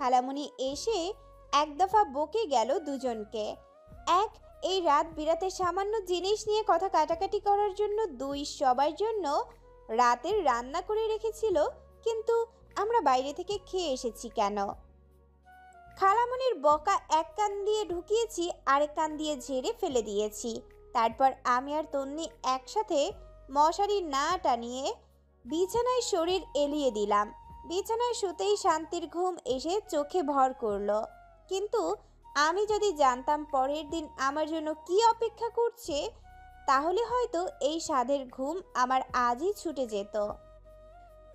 খালামণি এসে এক দফা বকে গেল দুজনকে। এক, এই রাত বিরাতে সামান্য জিনিস নিয়ে কথা কাটাকাটি করার জন্য দুই সবার জন্য রাতের রান্না করে রেখেছিল, কিন্তু আমরা বাইরে থেকে খেয়ে এসেছি কেন? খালামণির বকা এক কান দিয়ে ঢুকিয়েছি, আরেক কান দিয়ে ঝেড়ে ফেলে দিয়েছি। তারপর আমি আর তন্নি একসাথে মশারি না টানিয়ে বিছানায় শরীর এলিয়ে দিলাম। বিছানায় শুতেই শান্তির ঘুম এসে চোখে ভর করলো। কিন্তু আমি যদি জানতাম পরের দিন আমার জন্য কি অপেক্ষা করছে, তাহলে হয়তো এই স্বাদের ঘুম আমার আজই ছুটে যেত।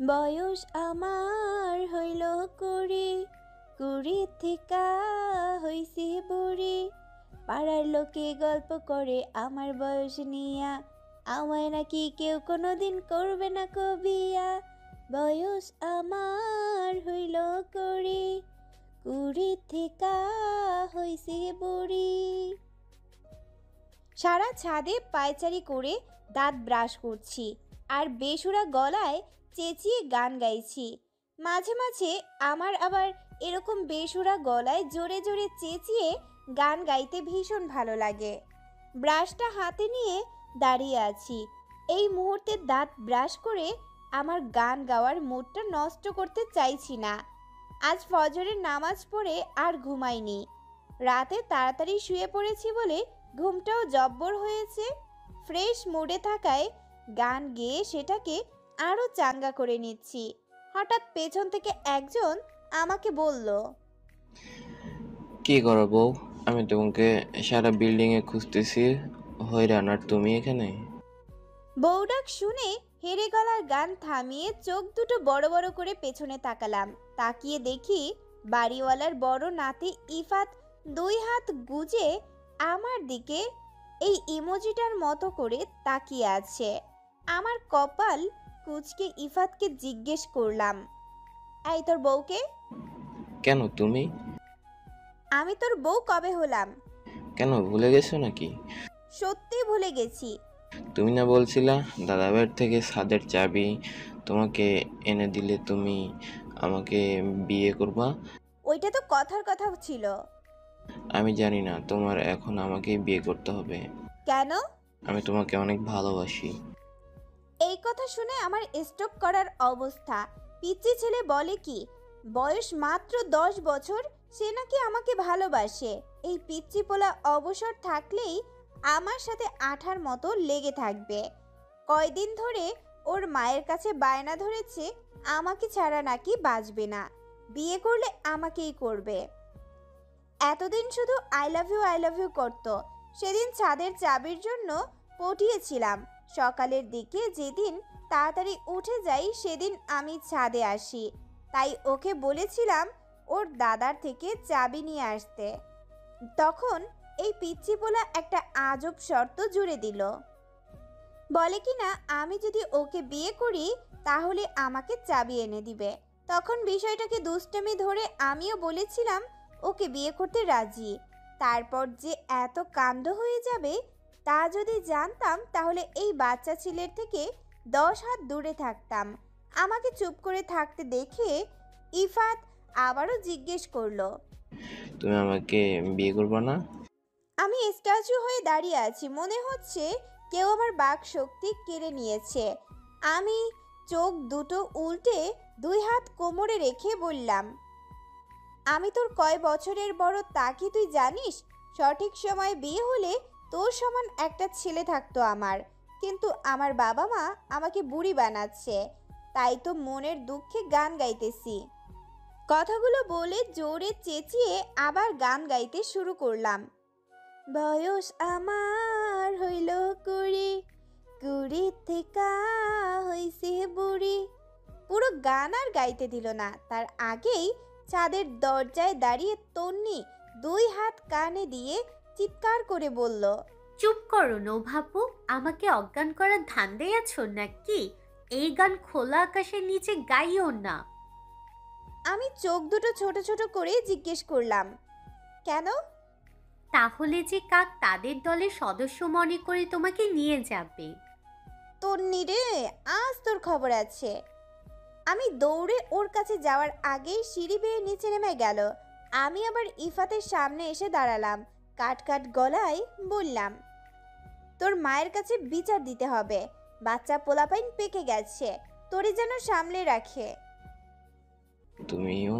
বয়স আমার হইল কুড়ি, কুড়ি থেকে হইছি বুড়ি, পাড়ার লোকে গল্প করে আমার বয়স নিয়া, আমায় নাকি কেউ কোনোদিন করবে না কবিয়া। বয়স আমার হইল কুড়ি, কুড়ি থেকে হইছি বুড়ি। সারা ছাদে পায়চারি করে দাঁত ব্রাশ করছি আর বেসুরা গলায় চেঁচিয়ে গান গাইছি। মাঝে মাঝে আমার আবার এরকম বেসুরা গলায় জোরে জোরে চেঁচিয়ে গান গাইতে ভীষণ ভালো লাগে। ব্রাশটা হাতে নিয়ে দাঁড়িয়ে আছি। এই মুহূর্তে দাঁত ব্রাশ করে আমার গান গাওয়ার মুডটা নষ্ট করতে চাইছি না। আজ ফজরের নামাজ পড়ে আর ঘুমাইনি। রাতে তাড়াতাড়ি শুয়ে পড়েছি বলে ঘুমটাও জব্বর হয়েছে। ফ্রেশ মুডে থাকায় গান গেয়ে সেটাকে আরও চাঙ্গা করে নিচ্ছি। হঠাৎ পেছন থেকে একজন আমাকে বলল, কি করো বউ? আমি তোমাকে সারা বিল্ডিংয়ে খুঁজতেছি, হয়রান, আর তুমি এখানে? বউ ডাক শুনে হেরে গলার গান থামিয়ে চোখ দুটো বড় বড় করে পেছনে তাকালাম। তাকিয়ে দেখি বাড়িওয়ালার বড় নাতি ইফাত দুই হাত গুজে আমার দিকে এই ইমোজিটার মতো করে তাকিয়ে আছে। আমার কপাল কুঁচকে ইফাতকে জিজ্ঞেস করলাম, এই তোর বউকে? কেন তুমি? আমি তোর বউ কবে হলাম? কেন, ভুলে গেছো নাকি? সত্যি ভুলে গেছি। তুমি না বলছিলা দাদাভাইয়ের থেকে ছাদের চাবি তোমাকে এনে দিলে তুমি আমাকে বিয়ে করবা? ওইটা তো কথার কথা ছিল। আমি জানি না, তোমার এখন আমাকে বিয়ে করতে হবে। কেন? আমি তোমাকে অনেক ভালোবাসি। এই কথা শুনে আমার স্ট্রোক করার অবস্থা। পিচ্চি ছেলে বলে কি, বয়স মাত্র 10 বছর, সে নাকি আমাকে ভালোবাসে। এই পিচ্চি পোলা অবসর থাকলেই আমার সাথে আঠার মতো লেগে থাকবে। কয়দিন ধরে ওর মায়ের কাছে বায়না ধরেছে আমাকে ছাড়া নাকি বাঁচবে না, বিয়ে করলে আমাকেই করবে। এতদিন শুধু আই লাভ ইউ করতো। সেদিন ছাদের চাবির জন্য পটিয়েছিলাম। সকালের দিকে যেদিন তাড়াতাড়ি উঠে যাই সেদিন আমি ছাদে আসি। তাই ওকে বলেছিলাম ওর দাদার থেকে চাবি নিয়ে আসতে। তখন এই পিচ্চি পোলা একটা আজব শর্ত জুড়ে দিল। বলে কিনা আমি যদি ওকে বিয়ে করি তাহলে আমাকে চাবি এনে দিবে। তখন বিষয়টাকে দুষ্টমি ধরে আমিও বলেছিলাম ওকে বিয়ে করতে রাজি। তারপর যে এত কাণ্ড হয়ে যাবে তা যদি জানতাম তাহলে এই বাচ্চা ছেলের থেকে 10 হাত দূরে থাকতাম। আমাকে চুপ করে থাকতে দেখে ইফাত আবারও জিজ্ঞেস করলো, তুমি আমাকে বিয়ে করবা না? আমি স্ট্যাচু হয়ে দাঁড়িয়ে আছি, মনে হচ্ছে কেউ আমার বাক শক্তি কেড়ে নিয়েছে। আমি চোখ দুটো উল্টে 2 হাত কোমরে রেখে বললাম, আমি তোর কয় বছরের বড় তা কি তুই জানিস? সঠিক সময়ে বিয়ে হলে তোর সমান একটা ছেলে থাকতো আমার, কিন্তু আমার বাবা মা আমাকে বুড়ি বানাচ্ছে, তাই তো মনের দুঃখে গান গাইতেছি। কথাগুলো বলে জোরে চেঁচিয়ে আবার গান গাইতে শুরু করলাম। বয়স আমার হইল কুড়ি, কুড়ি থেকে হইছে বুড়ি। পুরো গান আর গাইতে দিল না। তার আগেই ছাদের দরজায় দাঁড়িয়ে তন্নি 2 হাত কানে দিয়ে চিৎকার করে বলল, চুপ করো নৌভাবু, আমাকে অজ্ঞান করার ধান্দায় আছো নাকি? এই গান খোলা আকাশের নিচে গাইও না। আমি চোখ দুটো ছোট ছোট করে জিজ্ঞেস করলাম, কেন? তাহলে যে কাক তাদের দলের সদস্য মনে করে তোমাকে নিয়ে যাবে। তন্নি রে, আজ তোর খবর আছে। আমি দৌড়ে ওর কাছে যাওয়ার আগেই সিঁড়ি বেয়ে নিচে নেমে গেল। আমি আবার ইফাতের সামনে এসে দাঁড়ালাম। কাট কাট গলায় বললাম, তোর মায়ের কাছে বিচার দিতে হবে। বাচ্চা পোলাপাইন পেকে গেছে, তোরে যেন সামলে রাখে। তুমিও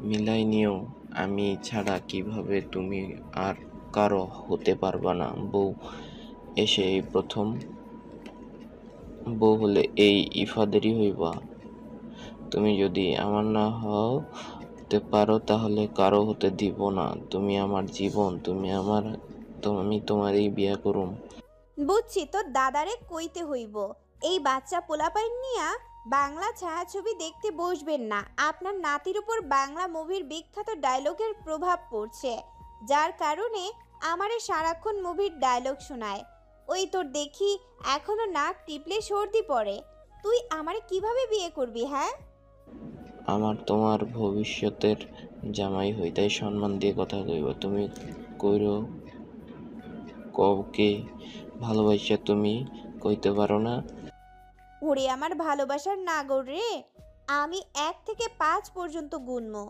মিলাই নিও, আমি ছাড়া কিভাবে তুমি আর কারো হতে পারবা না। বউ এসে এই প্রথম বউ হলে এই ইফাদেরই হইবা। তুমি যদি আমার না হতে পারো তাহলে কারো হতে দিব না। তুমি আমার জীবন, আমি তোমারই বিয়া করুম। বুঝছি, তোর দাদারে কইতে হইব এই বাচ্চা পোলাপাইন নিয়া বাংলা ছায়াছবি দেখতে বসবেন না। আপনার নাতির উপর বাংলা মুভির বিখ্যাত ডায়লগের প্রভাব পড়ছে, যার কারণে আমারে সারাক্ষণ মুভির ডায়লগ শোনায়। ওই তোর দেখি এখনো নাক টিপলে সর্দি পড়ে। তুই আমারে কিভাবে বিয়ে করবি? হ্যাঁ, আমার তোমার ভবিষ্যতের জামাই হই, তাই সম্মান দিয়ে কথা কইব। তুমি কইরো কওকে ভালোবাসা তুমি কইতে পারো না। ওরে আমার ভালোবাসার নাগর রে, আমি 1 থেকে 5 পর্যন্ত গুনবো।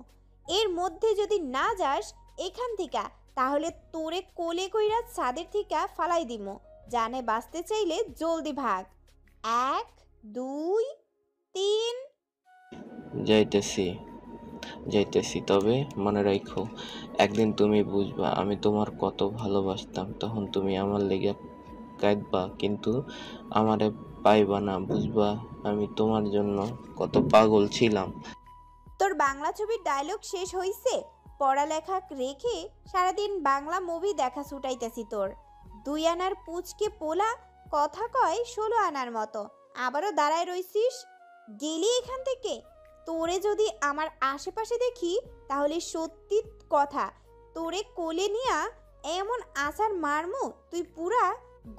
এর মধ্যে যদি না যাস এখান থেকে, তাহলে তোরে কোলে কইরা ছাদের থেকে ফালাই দিমু। জানে বাঁচতে চাইলে জলদি ভাগ। 1, 2, 3। যাইতেছি, তবে মনে রাখো, একদিন তুমি বুঝবা আমি তোমার কত ভালোবাসতাম। তখন তুমি আমার লেগে কাঁদবা, কিন্তু আমারে পাইবা না। বুঝবা আমি তোমার জন্য কত পাগল ছিলাম। তোর বাংলা ছবির ডায়লগ শেষ হইছে? পড়ালেখা রেখে সারাদিন বাংলা মুভি দেখা ছুটাইতেছি তোর। 2 আনার পুচকে পোলা কথা কয় 16 আনার মতো, আবারও দাঁড়ায় রইছিস। গেলি এখান থেকে। তোরে যদি আমার আশেপাশে দেখি তাহলে সত্যি কথা, তোরে কোলে নিয়া এমন আছাড় মারমু তুই পুরা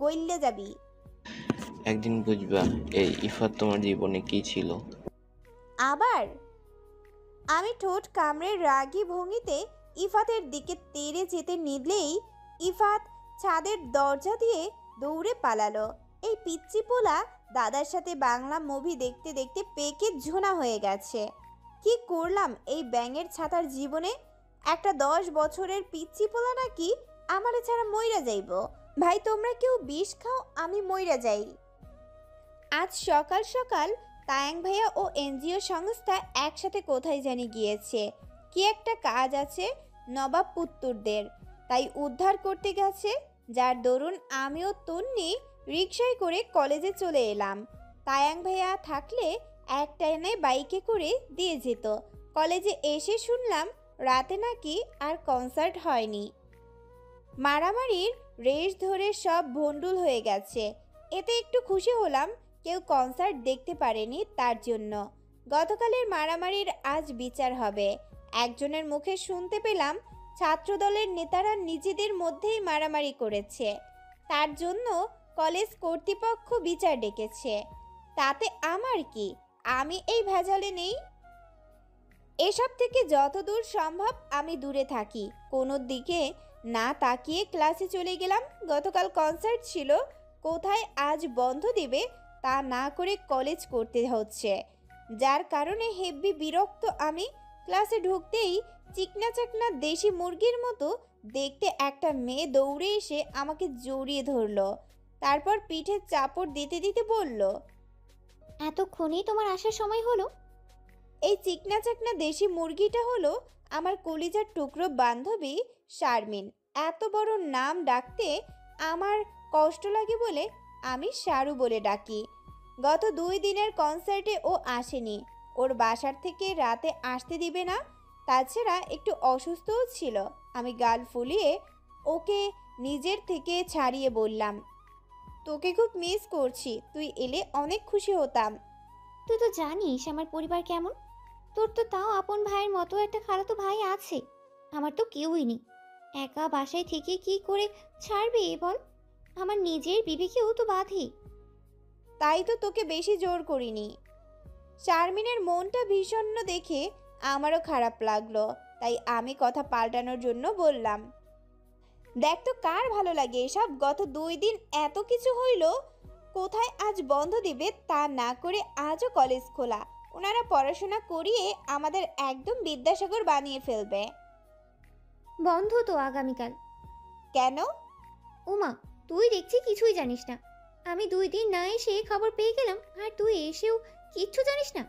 গইল্লে যাবি। একদিন বুঝবা এই ইফাত তোমার জীবনে কি ছিল। আবার আমি ঠোঁট কামড়ে রাগী ভঙ্গিতে ইফাতের দিকে তেড়ে যেতে নিলেই ইফাত ছাদের দরজা দিয়ে দৌড়ে পালালো। এই পিচ্চি পোলা দাদার সাথে বাংলা মুভি দেখতে দেখতে পেকে ঝোনা হয়ে গেছে। কি করলাম এই ব্যাঙের ছাতার জীবনে? একটা 10 বছরের পিচ্চি পোলা নাকি আমারে ছাড়া মইরা যাইব। ভাই তোমরা কেউ বিষ খাও, আমি মইরা যাই। আজ সকাল সকাল তায়াং ভাইয়া ও এনজিও সংস্থা একসাথে কোথায় জানি গিয়েছে। কি একটা কাজ আছে নবাব পুত্তুরদের, তাই উদ্ধার করতে গেছে। যার দরুন আমিও তন্নি রিকশায় করে কলেজে চলে এলাম। তায়াং ভাইয়া থাকলে এক টাইনে বাইকে করে দিয়ে যেত। কলেজে এসে শুনলাম রাতে নাকি আর কনসার্ট হয়নি, মারামারির রেশ ধরে সব ভণ্ডুল হয়ে গেছে। এতে একটু খুশি হলাম, কেউ কনসার্ট দেখতে পারেনি তার জন্য। গতকালের মারামারির আজ বিচার হবে। একজনের মুখে শুনতে পেলাম ছাত্রদলের নেতারা নিজেদের মধ্যেই মারামারি করেছে, তার জন্য কলেজ কর্তৃপক্ষ বিচার ডেকেছে। তাতে আমার কি? আমি এই ভেজালে নেই। এসব থেকে যতদূর সম্ভব আমি দূরে থাকি। কোনো দিকে না তাকিয়ে ক্লাসে চলে গেলাম। গতকাল কনসার্ট ছিল, কোথায় আজ বন্ধ দিবে তা না করে কলেজ করতে হচ্ছে, যার কারণে হেব্বি বিরক্ত আমি। ক্লাসে ঢুকতেই চিকনা চাকনা দেশি মুরগির মতো দেখতে একটা মেয়ে দৌড়ে এসে আমাকে জড়িয়ে ধরলো। তারপর পিঠে চাপড় দিতে দিতে বলল, এতক্ষণেই তোমার আসার সময় হলো? এই চিকনা চাকনা দেশি মুরগিটা হলো আমার কলিজার টুকরো বান্ধবী শারমিন। এত বড় নাম ডাকতে আমার কষ্ট লাগে বলে আমি শারু বলে ডাকি। গত 2 দিনের কনসার্টে ও আসেনি। ওর বাসার থেকে রাতে আসতে দিবে না, তাছাড়া একটু অসুস্থও ছিল। আমি গাল ফুলিয়ে ওকে নিজের থেকে ছাড়িয়ে বললাম, তোকে খুব মিস করছি, তুই এলে অনেক খুশি হতাম। তুই তো জানিস আমার পরিবার কেমন। তোর তো তাও আপন ভাইয়ের মতো একটা খালাতো ভাই আছে, আমার তো কেউই নেই। একা বাসায় থেকে কি করে ছাড়বি বল? আমার নিজের বিবেকেও তো বাধে। তাই তো তোকে বেশি জোর করিনি। শারমিনের মনটা ভীষণ দেখে আমারও খারাপ লাগলো, তাই আমি কথা পাল্টানোর জন্য বললাম, দেখ তো কার ভালো লাগে এসব? গত 2 দিন এত কিছু হইল, কোথায় আজ বন্ধ দিবে তা না করে আজও কলেজ খোলা। ওনারা পড়াশোনা করিয়ে আমাদের একদম বিদ্যাসাগর বানিয়ে ফেলবে। বন্ধ তো আগামীকাল। কেন? ওমা, তুই দেখছি কিছুই জানিস না। আমি 2 দিন না এসে খবর পেয়ে গেলাম, আর তুই এসেও কিচ্ছু জানিস না।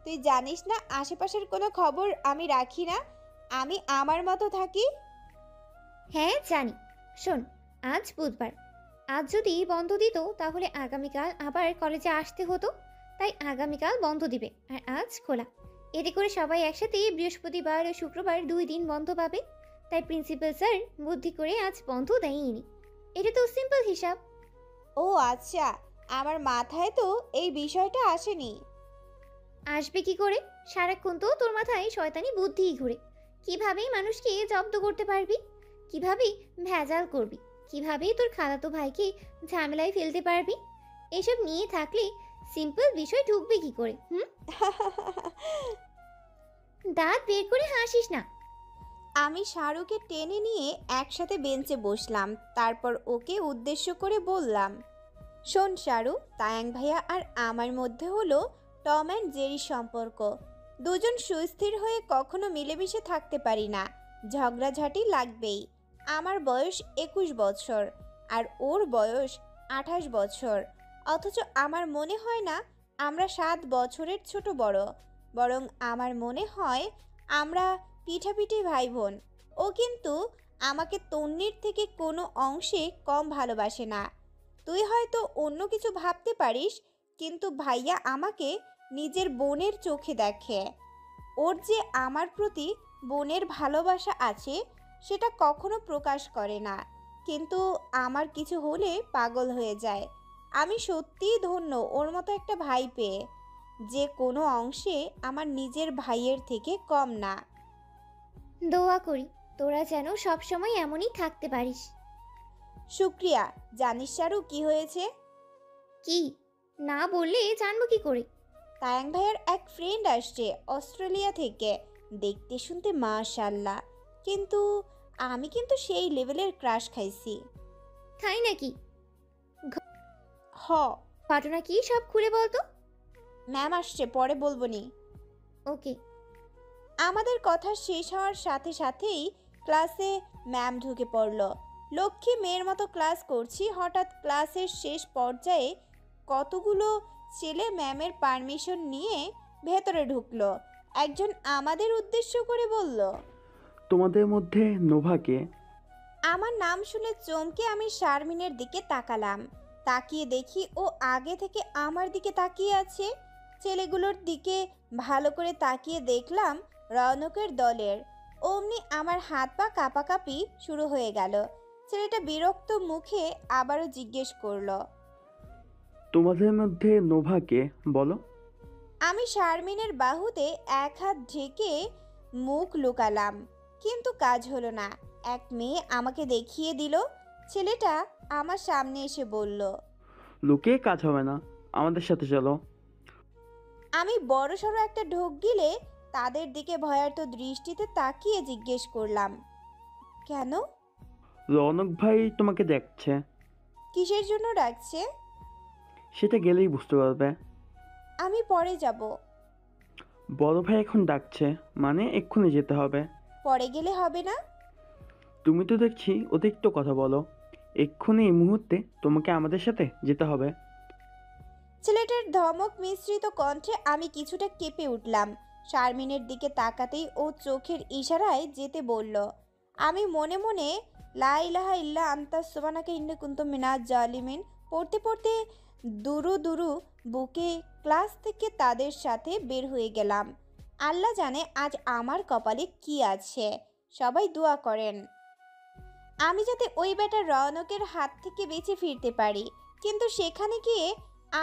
তুই জানিস না আশেপাশের কোনো খবর আমি রাখি না, আমি আমার মতো থাকি। হ্যাঁ জানি। শোন, আজ বুধবার, আজ যদি বন্ধ দিত তাহলে আগামীকাল আবার কলেজে আসতে হতো। তাই আগামীকাল বন্ধ দিবে আর আজ খোলা। এতে করে সবাই একসাথে বৃহস্পতিবার ও শুক্রবার 2 দিন বন্ধ পাবে। তাই প্রিন্সিপাল স্যার বুদ্ধি করে আজ বন্ধ দেয়নি। এটা তো সিম্পল হিসাব। ও আচ্ছা, আমার মাথায় তো এই বিষয়টা আসেনি। আসবে কি করে? সারাক্ষণ তো তোর মাথায় শয়তানি বুদ্ধিই ঘুরে। কিভাবে মানুষকে জব্দ করতে পারবি, কিভাবে ভেজাল করবি, কিভাবে তোর খালাতো ভাইকে ঝামেলায় ফেলতে পারবি, এসব নিয়ে থাকলে সিম্পল বিষয় ঢুকবে কি করে? দাঁত বের করে হাসিস না। আমি শাহরুখকে টেনে নিয়ে একসাথে বেঞ্চে বসলাম, তারপর ওকে উদ্দেশ্য করে বললাম, শোন শাহরুখ, তায়াং ভাইয়া আর আমার মধ্যে হলো টম অ্যান্ড জেরি সম্পর্ক। দুজন সুস্থির হয়ে কখনো মিলেমিশে থাকতে পারি না, ঝগড়াঝাটি লাগবেই। আমার বয়স 21 বছর আর ওর বয়স 28 বছর, অথচ আমার মনে হয় না আমরা 7 বছরের ছোট বড়, বরং আমার মনে হয় আমরা পিঠাপিঠি ভাই বোন। ও কিন্তু আমাকে তন্নির থেকে কোনো অংশে কম ভালোবাসে না। তুই হয়তো অন্য কিছু ভাবতে পারিস, কিন্তু ভাইয়া আমাকে নিজের বোনের চোখে দেখে। ওর যে আমার প্রতি বোনের ভালোবাসা আছে সেটা কখনো প্রকাশ করে না, কিন্তু আমার কিছু হলে পাগল হয়ে যায়। আমি সত্যিই ধন্য ওর মতো একটা ভাই পেয়ে, যে কোনো অংশে আমার নিজের ভাইয়ের থেকে কম না। দোয়া করি তোরা যেন সবসময় এমনই থাকতে পারিস। শুক্রিয়া। জানিস শাহরুখ কি হয়েছে? কি? না বললে জানবো কি করে? তায়াং ভাইয়ের এক ফ্রেন্ড আসছে অস্ট্রেলিয়া থেকে, দেখতে শুনতে মাশাল্লাহ, কিন্তু আমি কিন্তু সেই লেভেলের ক্রাশ খাইছি। তাই নাকি? হ। ঘটনা কি সব খুলে বলতো। ম্যাম আসছে, পরে বলবো নি। ওকে। আমাদের কথা শেষ হওয়ার সাথে সাথেই ক্লাসে ম্যাম ঢুকে পড়ল। লক্ষ্মী মেয়ের মতো ক্লাস করছি, হঠাৎ ক্লাসের শেষ পর্যায়ে কতগুলো ছেলে ম্যামের পারমিশন নিয়ে ভেতরে ঢুকলো। একজন আমাদের উদ্দেশ্য করে বলল, তোমাদের মধ্যে নোভাকে? আমার নাম শুনে চমকে আমি শারমিনের দিকে তাকালাম। তাকিয়ে দেখি ও আগে থেকে আমার দিকে তাকিয়ে আছে। ছেলেগুলোর দিকে ভালো করে তাকিয়ে দেখলাম রৌনকের দলের। অমনি আমার হাত পা কাঁপাকাঁপি শুরু হয়ে গেল। ছেলেটা বিরক্ত মুখে আবারও জিজ্ঞেস করলো, তোমাদের মধ্যে নোভাকে বলো। আমি শারমিনের বাহুতে এক হাত ঢেকে মুখ লুকালাম, কিন্তু কাজ হলো না। এক মেয়ে আমাকে দেখিয়ে দিল। ছেলেটা আমার সামনে এসে বলল, লুকিয়ে কাজ হবে না, আমাদের সাথে চলো। আমি বড়সড় একটা ঢোক গিলে তাদের দিকে ভয়ার্ত দৃষ্টিতে তাকিয়ে জিজ্ঞেস করলাম, কেন? রৌনক ভাই তোমাকে দেখছে। কিসের জন্য ডাকছে? সেটা গেলেই বুঝতে পারবে। আমি পরে যাব। বড় ভাই এখন ডাকছে, মানে এক্ষুনি যেতে হবে। পরে গেলে হবে না? তুমি তো দেখছি অতিরিক্ত কথা বলো। এক্ষুনি এই মুহূর্তে তোমাকে আমাদের সাথে যেতে হবে। ছেলেটার ধমক মিশ্রিত কণ্ঠে আমি কিছুটা কেঁপে উঠলাম। শারমিনের দিকে তাকাতেই ও চোখের ইশারায় যেতে বলল। আমি মনে মনে লা ইলাহা ইল্লা আনতা সুবহানাকা ইন্নী কুনতু মিনাজ জালিমিন পড়তে পড়তে দুরু দুরু বুকে ক্লাস থেকে তাদের সাথে বের হয়ে গেলাম। আল্লাহ জানে আজ আমার কপালে কি আছে। সবাই দোয়া করেন আমি যাতে ওই বেটা রৌনকের হাত থেকে বেঁচে ফিরতে পারি। কিন্তু সেখানে গিয়ে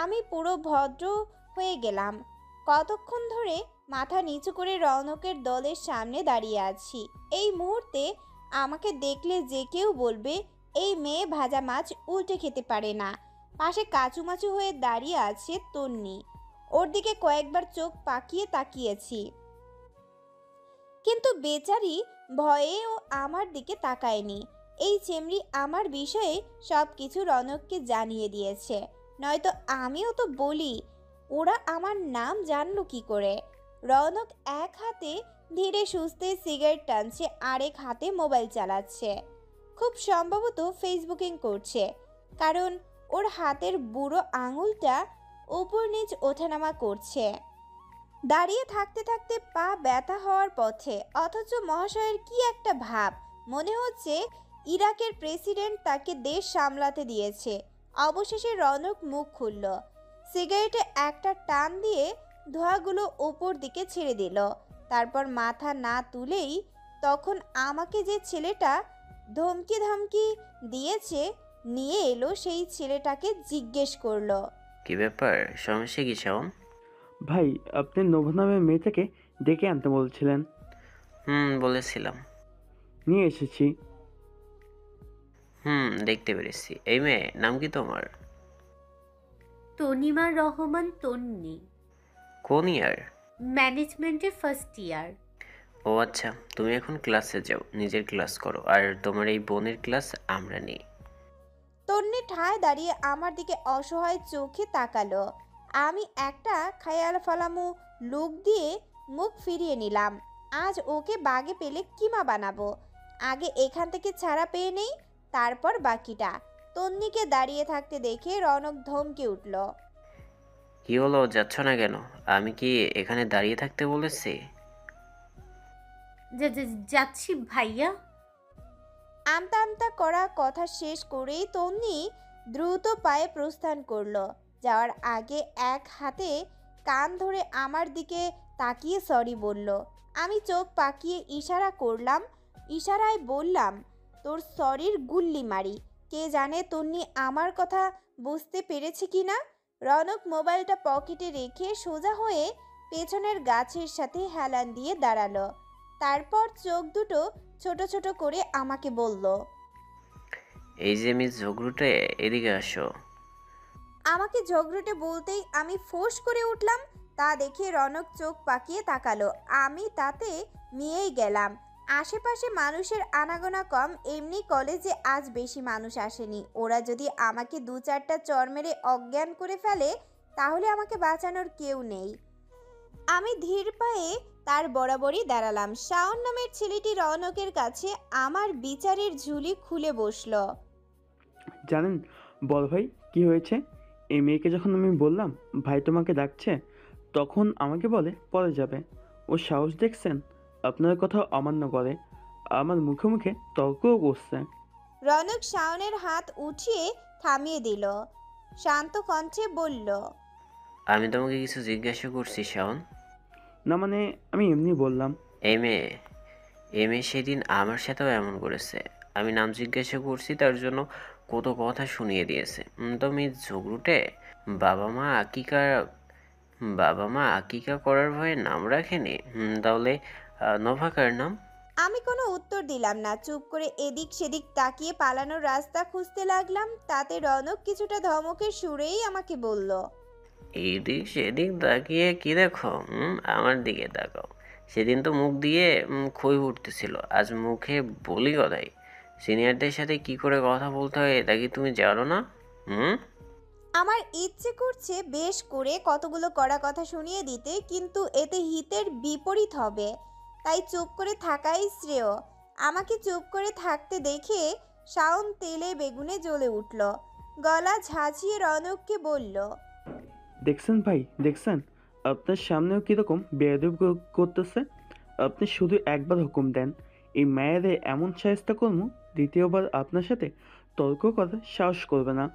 আমি পুরো ভদ্র হয়ে গেলাম। কতক্ষণ ধরে মাথা নিচু করে রৌনকের দলের সামনে দাঁড়িয়ে আছি। এই মুহূর্তে আমাকে দেখলে যে কেউ বলবে এই মেয়ে ভাজা মাছ উল্টে খেতে পারে না। পাশে কাচুমাচু হয়ে দাঁড়িয়ে আছে তন্নি। ওর দিকে কয়েকবার চোখ পাকিয়ে তাকিয়েছি, কিন্তু বেচারি ভয়েও আমার দিকে তাকায়নি। এই চেমড়ি আমার বিষয়ে সব কিছু রৌনককে জানিয়ে দিয়েছে, নয়তো আমিও তো বলি ওরা আমার নাম জানলো কি করে? রৌনক এক হাতে ধীরে সুস্থে সিগারেট টানছে, আরেক হাতে মোবাইল চালাচ্ছে। খুব সম্ভবত ফেসবুকিং করছে, কারণ ওর হাতের বুড়ো আঙুলটা উপর নিচ ওঠানামা করছে। দাঁড়িয়ে থাকতে থাকতে পা ব্যথা হওয়ার পথে, অথচ মহাশয়ের কি একটা ভাব, মনে হচ্ছে ইরাকের প্রেসিডেন্ট তাকে দেশ সামলাতে দিয়েছে। অবশেষে রৌনক মুখ খুলল, সিগারেটে একটা টান দিয়ে ধোঁয়াগুলো উপর দিকে ছেড়ে দিল। তারপর মাথা না তুলেই তখন আমাকে যে ছেলেটা ধমকি ধমকি দিয়েছে নিয়ে এলো, সেই ছেলেটাকে জিজ্ঞেস করলো, কি ব্যাপার, সমস্যা কি শাওন? ভাই, আপনি নোভা নামের মেয়েটাকে ডেকে আনতে বলছিলেন। বলেছিলাম। নিয়ে এসেছি। দেখতে পেরেছি। এই মেয়ে নাম কি তোমার? তনিমা রহমান তন্নি, কোন ইয়ার? ম্যানেজমেন্টের ফার্স্ট ইয়ার। ও আচ্ছা, তুমি এখন ক্লাসে যাও, নিজের ক্লাস করো, আর তোমার এই বোনের ক্লাস আমরা নিই। তন্নি ঠায় দাঁড়িয়ে আমার দিকে অসহায় চোখে তাকালো। আমি একটা খায়াল ফালামু লুক দিয়ে মুখ ফিরিয়ে নিলাম। আজ ওকে বাগে পেলে কিমা বানাবো। আগে এখান থেকে ছাড়া পেয়ে নেই, তারপর বাকিটা। তন্নিকে দাঁড়িয়ে থাকতে দেখে রৌনক ধমকে উঠল, কি হলো, যাচ্ছ না কেন? আমি কি এখানে দাঁড়িয়ে থাকতে বলেছি? যাচ্ছি ভাইয়া। আমতা আমতা করা কথা শেষ করেই তন্নি দ্রুত পায়ে প্রস্থান করলো। যাওয়ার আগে এক হাতে কান ধরে আমার দিকে তাকিয়ে সরি বলল। আমি চোখ পাকিয়ে ইশারা করলাম, ইশারায় বললাম, তোর সরির গুল্লি মারি। কে জানে তন্নি আমার কথা বুঝতে পেরেছে কি না। রৌনক মোবাইলটা পকেটে রেখে সোজা হয়ে পেছনের গাছের সাথে হেলান দিয়ে দাঁড়ালো। তারপর চোখ দুটো ছোট ছোট করে আমাকে বলল, এই যে মিস ঝগড়ুটে, এদিকে আসো। আমাকে ঝগড়ুটে বলতেই আমি ফোঁস করে উঠলাম। তা দেখে রৌনক চোখ পাকিয়ে তাকালো। আমি তাতে মিয়েই গেলাম। আশেপাশে মানুষের আনাগোনা কম, এমনি কলেজে আজ বেশি মানুষ আসেনি। ওরা যদি আমাকে দু চারটা চড় মেরে অজ্ঞান করে ফেলে, তাহলে আমাকে বাঁচানোর কেউ নেই। আমি ধীর পায়ে তার বরাবরই দাঁড়ালাম। শাওন নামের ছেলেটি রৌনকের কাছে আমার বিচারের ঝুলি খুলে বসলো। জানেন বল ভাই, কি হয়েছে? এই মেয়েকে যখন আমি বললাম ভাই তোমাকে ডাকছে, তখন আমাকে বলে পরে যাবে। ও সাহস দেখছেন? আপনার কথা অমান্য করে, আমার মুখে মুখে তর্কও করছে। রৌনক শাওনের হাত উঠিয়ে থামিয়ে দিল, শান্ত কণ্ঠে বলল, আমি তোমাকে কিছু জিজ্ঞাসা করছি শাওন। না মানে, আমি এমনি বললাম। এই মেয়ে সেদিন আমার সাথেও এমন করেছে। আমি নাম জিজ্ঞাসা করছি, তার জন্য কত কথা শুনিয়ে দিয়েছে। তো মিস ঝগড়ুটে বাবা মা আকিকা করার ভয়ে নাম রাখেনি। তাহলে নোভা কার নাম? আমি কোনো উত্তর দিলাম না, চুপ করে এদিক সেদিক তাকিয়ে পালানোর রাস্তা খুঁজতে লাগলাম। তাতে রৌনক কিছুটা ধমকের সুরেই আমাকে বলল, এদিক সেদিক তাকিয়ে কি দেখো? আমার দিকে তাকাও। সেদিন তো মুখ দিয়ে খই উঠতেছিল, আজ মুখে বলি কথাই। সিনিয়রদের সাথে কি করে কথা বলতে হয় এটা কি তুমি জানো না? আমার ইচ্ছে করছে বেশ করে কতগুলো কড়া কথা শুনিয়ে দিতে, কিন্তু এতে হিতের বিপরীত হবে। তাই চুপ করে থাকাই শ্রেয়। আমাকে চুপ করে থাকতে দেখে শাওন তেলে বেগুনে জ্বলে উঠল। গলা ঝাঁঝিয়ে রৌনককে বলল, দেখছেন ভাই, দেখছেন আপনার সামনেও কীরকম বেয়াদবি করতেছে। আপনি শুধু একবার হুকুম দেন, এই মায়েরে এমন শায়েস্তা করবো দ্বিতীয়বার আপনার সাথে তর্ক করার সাহস করবে না।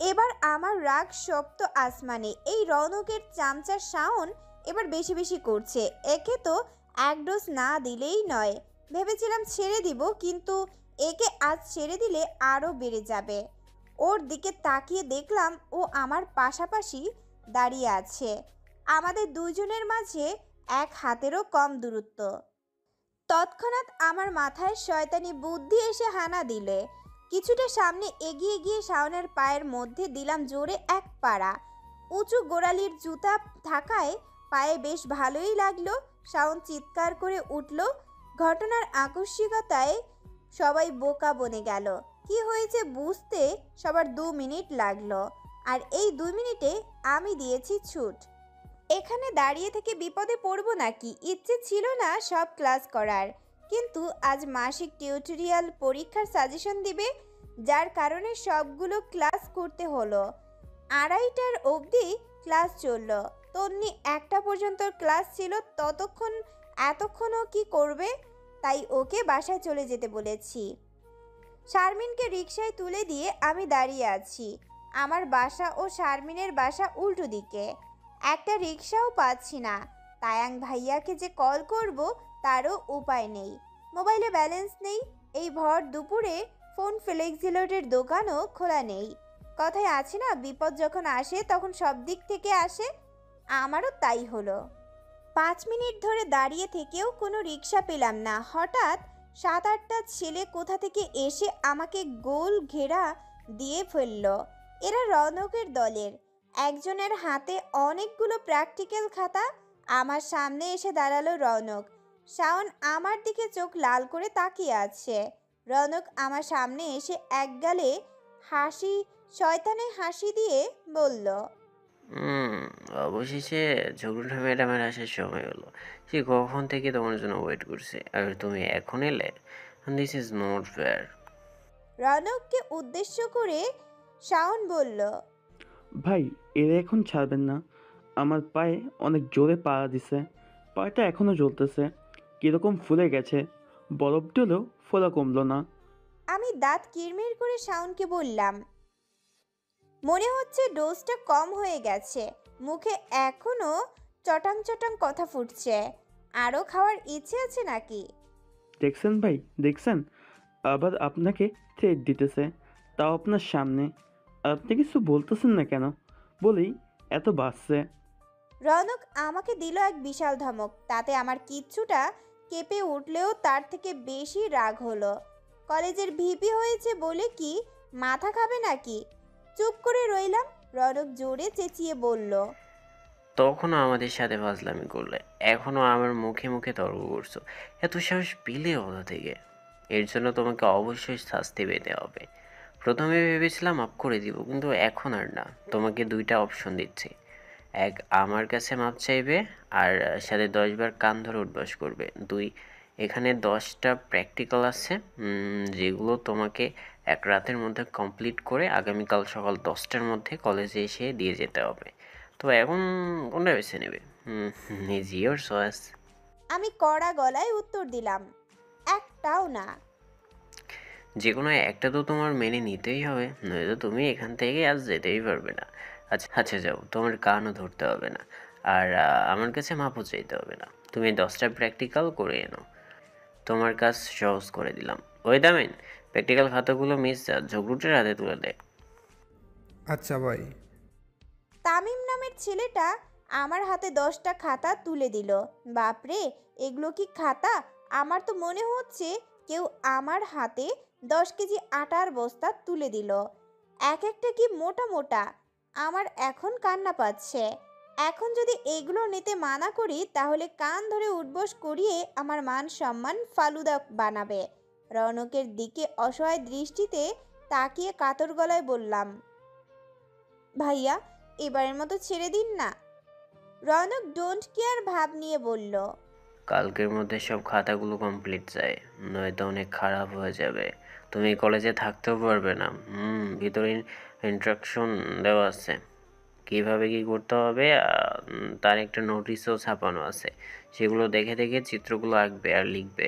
এবার আমার রাগ সপ্ত আসমানে। এই রৌনকের চামচা শাওন এবার বেশি বেশি করছে। একে তো এক ডোজ না দিলেই নয়। ভেবেছিলাম ছেড়ে দিব, কিন্তু একে আজ ছেড়ে দিলে আরও বেড়ে যাবে। ওর দিকে তাকিয়ে দেখলাম ও আমার পাশাপাশি দাঁড়িয়ে আছে। আমাদের দুজনের মাঝে এক হাতেরও কম দূরত্ব। তৎক্ষণাৎ আমার মাথায় শয়তানি বুদ্ধি এসে হানা দিলে। কিছুটা সামনে এগিয়ে গিয়ে শাওনের পায়ের মধ্যে দিলাম জোরে এক পাড়া। উঁচু গোড়ালির জুতা থাকায় পায়ে বেশ ভালোই লাগলো। শাওন চিৎকার করে উঠল। ঘটনার আকস্মিকতায় সবাই বোকা বনে গেল। কি হয়েছে বুঝতে সবার 2 মিনিট লাগলো। আর এই 2 মিনিটে আমি দিয়েছি ছুট। এখানে দাঁড়িয়ে থেকে বিপদে পড়বো নাকি? ইচ্ছে ছিল না সব ক্লাস করার, কিন্তু আজ মাসিক টিউটোরিয়াল পরীক্ষার সাজেশন দিবে, যার কারণে সবগুলো ক্লাস করতে হলো। 2:30টার অবধি ক্লাস চললো। তন্নি 1টা পর্যন্ত ক্লাস ছিল। এতক্ষণও কি করবে? তাই ওকে বাসায় চলে যেতে বলেছি। শারমিনকে রিকশায় তুলে দিয়ে আমি দাঁড়িয়ে আছি। আমার বাসা ও শারমিনের বাসা উল্টো দিকে। একটা রিকশাও পাচ্ছি না। তায়াং ভাইয়াকে যে কল করব তারও উপায় নেই। মোবাইলে ব্যালেন্স নেই। এই ভর দুপুরে ফোন ফ্লেক্সিলোডের দোকানও খোলা নেই। কথায় আছে না, বিপদ যখন আসে তখন সব দিক থেকে আসে। আমারও তাই হলো। 5 মিনিট ধরে দাঁড়িয়ে থেকেও কোনো রিকশা পেলাম না। হঠাৎ 7-8টা ছেলে কোথা থেকে এসে আমাকে গোল ঘেরা দিয়ে ফেলল। এরা রৌনকের দলের। একজনের হাতে অনেকগুলো প্র্যাকটিক্যাল খাতা। আমার সামনে এসে দাঁড়ালো রৌনক। শাওন আমার দিকে চোখ লাল করে তাকিয়ে আছে। রৌনক আমার সামনে এসে একগালে শয়তানে হাসি দিয়ে বলল, হুম, অবশেষে ঝগড়ুটা ম্যাডামের আসার সময় হলো। সে কখন থেকে তোমার জন্য ওয়েট করছে, আর তুমি এখন এলে। This is not fair. রৌনককে উদ্দেশ্য করে শাওন বলল, ভাই, এরা এখন ছাড়বেন না। আমার পায়ে অনেক জোরে পাড়া দিছে। পাটা এখনও জ্বলতেছে, কীরকম ফুলে গেছে। বরফ দিলেও ফোলা কমলো না। আমি দাঁত কিরমির করে শাওনকে বললাম, মনে হচ্ছে ডোজটা কম হয়ে গেছে। মুখে এখনো চটাং চটাং কথা ফুটছে। আরও খাওয়ার ইচ্ছে আছে নাকি? দেখছেন ভাই, দেখছেন? আবার আপনাকে থ্রেট দিতেছে, তাও আপনার সামনে। আপনি কিছু বলতেছেন না কেন? বলেই এত বাড়ছে। রৌনক আমাকে দিল এক বিশাল ধমক। তাতে আমার কিচ্ছুটা কেঁপে উঠলেও তার থেকে বেশি রাগ হলো। কলেজের ভিপি হয়েছে বলে কি মাথা খাবে নাকি? চুপ করে রইলাম। রৌনক জোরে চেঁচিয়ে বলল, তখনও আমাদের সাথে ফাজলামি করলে, এখনও আমার মুখে মুখে তর্ক করছো। এত সাহস পেলে কোথা থেকে? এর জন্য তোমাকে অবশ্যই শাস্তি পেতে হবে। প্রথমে ভেবেছিলাম মাফ করে দিব, কিন্তু এখন আর না। তোমাকে 2টা অপশন দিচ্ছি। এক, আমার কাছে মাপ চাইবে, আর সাথে 10বার কান ধরে উঠবাস করবে। 2, এখানে 10টা প্র্যাকটিক্যাল আছে, যেগুলো তোমাকে এক রাতের মধ্যে কমপ্লিট করে আগামীকাল সকাল 10টার মধ্যে কলেজে এসে দিয়ে যেতে হবে। তো এখন কোনটা বেছে নেবে? Is your choice. আমি কড়া গলায় উত্তর দিলাম, একটাও না। যে কোনো একটা তো তোমার মেনে নিতেই হবে, নয়তো তুমি এখান থেকে আজ যেতেই পারবে না। আচ্ছা আচ্ছা, যাও, তোমার কানও ধরতে হবে না, আর আমার কাছে মাপও চাইতে হবে না। তুমি 10টা প্র্যাকটিক্যাল করে এনো, তোমার কাজ সহজ করে দিলাম। ওই দামেন, প্র্যাকটিক্যাল খাতাগুলো মিস ঝগড়ুটের হাতে তুলে দেয়। আচ্ছা ভাই। তামিম নামের ছেলেটা আমার হাতে 10টা খাতা তুলে দিল। বাপরে, এগুলো কি খাতা? আমার তো মনে হচ্ছে কেউ আমার হাতে 10 কেজি আটার বস্তা তুলে দিল। এক একটা কি মোটা মোটা। আমার এখন কান্না পাচ্ছে। এখন যদি এগুলো নিতে মানা করি তাহলে কান ধরে উঠবোস করিয়ে আমার মান সম্মান ফালুদা বানাবে। রৌনকের দিকে অসহায় দৃষ্টিতে তাকিয়ে কাতর গলায় বললাম, ভাইয়া, এবারের মতো ছেড়ে দিন না। রৌনক ডোন্ট কেয়ার ভাব নিয়ে বলল, কালকের মধ্যে সব খাতাগুলো কমপ্লিট চাই, নয়তো অনেক খারাপ হয়ে যাবে। তুমি কলেজে থাকতেও পারবে না। ভিতরে ইনস্ট্রাকশন দেওয়া আছে, কীভাবে কী করতে হবে, তার একটা নোটিশও ছাপানো আছে। সেগুলো দেখে দেখে চিত্রগুলো আঁকবে আর লিখবে।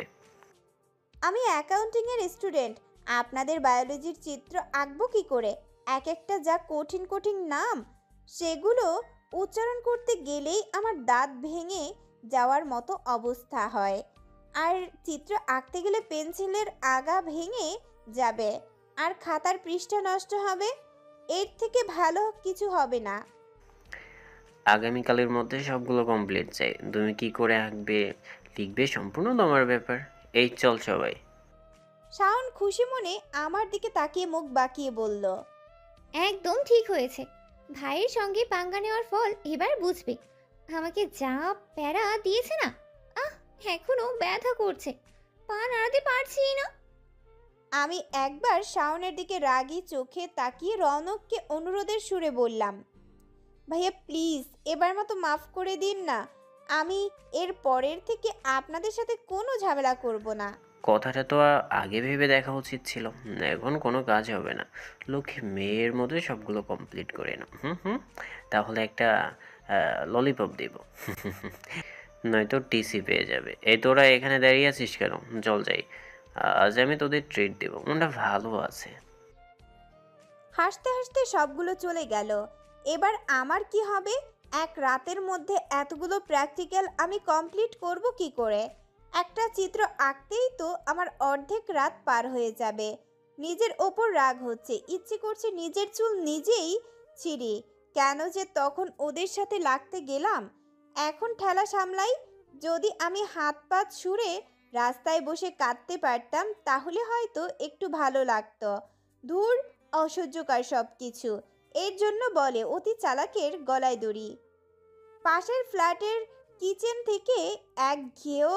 আমি অ্যাকাউন্টিংয়ের স্টুডেন্ট, আপনাদের বায়োলজির চিত্র আঁকবো কি করে? এক একটা যা কঠিন কঠিন নাম, সেগুলো উচ্চারণ করতে গেলেই আমার দাঁত ভেঙে যাওয়ার মতো অবস্থা হয়। আর চিত্র আঁকতে গেলে পেন্সিলের আগা ভেঙে যাবে, আর খাতার পৃষ্ঠা নষ্ট হবে। এর থেকে ভালো কিছু হবে না। আগামীকালের মধ্যে সবগুলো কমপ্লিট চাই। তুমি কি করে আঁকবে, লিখবে, সম্পূর্ণ তোমার ব্যাপার। এই চল সবাই। শাওন খুশি মনে আমার দিকে তাকিয়ে মুখ বাঁকিয়ে বলল, একদম ঠিক হয়েছে। ভাইয়ের সঙ্গে পাঙ্গা নেওয়ার ফল এবার বুঝবে। আমাকে যা প্যারা দিয়েছে না, আহ, এখনো ব্যথা করছে। পা নাড়াতে পারছি না। আমি একবার শাওনের দিকে রাগী চোখে তাকিয়ে রৌনককে অনুরোধের সুরে বললাম, ভাইয়া প্লিজ এবার মতো মাফ করে দিন না। আমি এর পরের থেকে আপনাদের সাথে কোনো ঝামেলা করব না। কথাটা তো আগে ভেবে দেখা উচিত ছিল। এখন কোনো কাজ হবে না, লক্ষ্মী মেয়ের মধ্যে সবগুলো কমপ্লিট করে নাও। হুম হুম, তাহলে একটা ললিপপ দেব। নয়তো টিসি পেয়ে যাবে। এই তোরা এখানে দাঁড়িয়ে আছিস কেন? চল যাই, আজ আমি তোদের ট্রিট দেবো, মনটা ভালো আছে। হাসতে হাসতে সবগুলো চলে গেল। এবার আমার কি হবে? এক রাতের মধ্যে এতগুলো প্র্যাকটিক্যাল আমি কমপ্লিট করব কি করে? একটা চিত্র আঁকতেই তো আমার অর্ধেক রাত পার হয়ে যাবে। নিজের ওপর রাগ হচ্ছে, ইচ্ছে করছে নিজের চুল নিজেই ছিঁড়ি। কেন যে তখন ওদের সাথে লাগতে গেলাম? এখন ঠেলা সামলাই। যদি আমি হাত পা ছুঁড়ে রাস্তায় বসে কাঁদতে পারতাম তাহলে হয়তো একটু ভালো লাগতো। ধুর, অসহ্যকর সব কিছু। এর জন্য বলে অতি চালাকের গলায় দড়ি। পাশের ফ্ল্যাটের কিচেন থেকে একঘেয়েও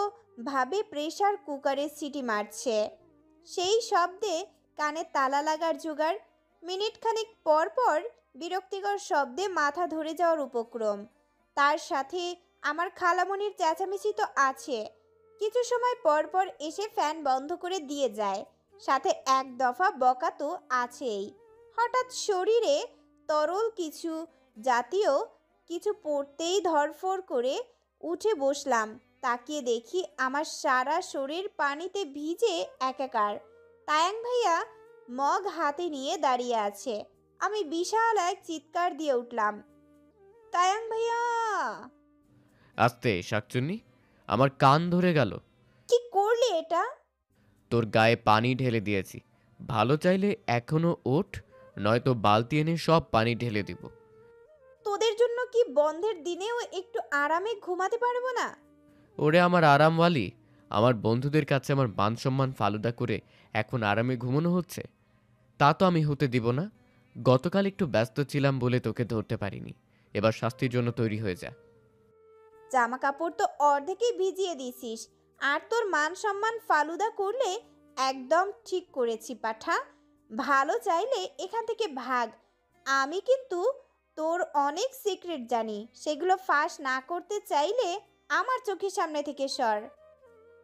ভাবে প্রেসার কুকারের সিটি মারছে। সেই শব্দে কানে তালা লাগার জোগাড়। মিনিট খানিক পর পর বিরক্তিকর শব্দে মাথা ধরে যাওয়ার উপক্রম। তার সাথে আমার খালামণির চেঁচামেচি তো আছে। কিছু সময় পর পর এসে ফ্যান বন্ধ করে দিয়ে যায়। সাথে এক দফা বকা তো আছেই। হঠাৎ শরীরে তরল কিছু জাতীয় কিছু পড়তেই ধরফড় করে উঠে বসলাম। তাকিয়ে দেখি আমার সারা শরীর পানিতে ভিজে একাকার। তায়াং ভাইয়া মগ হাতে নিয়ে দাঁড়িয়ে আছে। আমি বিশাল এক চিৎকার দিয়ে উঠলাম, তায়াং ভাইয়া! আস্তে শাকচুন্নি, আমার কান ধরে গেল। কি করলি এটা? তোর গায়ে পানি ঢেলে দিয়েছি, ভালো চাইলে এখনো ওঠ, নয়তো বালতি এনে সব পানি ঢেলে দিব। তোদের জন্য কি বন্ধের দিনেও একটু আরামে ঘুমাতে পারবো না? ওরে আমার আরামওয়ালি, আমার বন্ধুদের কাছে আমার মান সম্মান ফালুদা করে এখন আরামে ঘুমানো হচ্ছে? তা তো আমি হতে দিব না। গতকাল একটু ব্যস্ত ছিলাম বলে তোকে ধরতে পারিনি। এবার শাস্তির জন্য তৈরি হয়ে যা। জামা কাপড় তো অর্ধেকই ভিজিয়ে দিছিস, আর তোর মান সম্মান ফালুদা করলে একদম ঠিক করেছি পাঠা। ভালো চাইলে এখান থেকে ভাগ। আমি কিন্তু তোর অনেক সিক্রেট জানি, সেগুলো ফাঁস না করতে চাইলে আমার চোখের সামনে থেকে সর।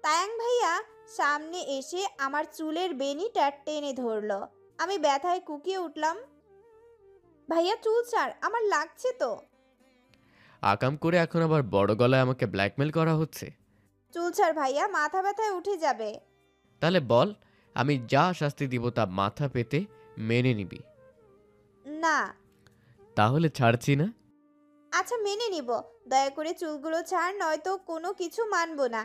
তায়াং ভাইয়া সামনে এসে আমার চুলের বেনিটা টেনে ধরলো। আমি ব্যথায় কুকিয়ে উঠলাম, ভাইয়া চুল ছাড়, আমার লাগছে তো। আকাম করে এখন আবার বড় গলায় আমাকে ব্ল্যাকমেল করা হচ্ছে। চুল ছাড় ভাইয়া, মাথা ব্যথায় উঠে যাবে। তাহলে বল, আমি যা শাস্তি দিব তা মাথা পেতে মেনে নিবি? না। তাহলে ছাড়ছি না। আচ্ছা মেনে নিব, দয়া করে চুলগুলো ছাড়, নয়তো কোনো কিছু মানবো না।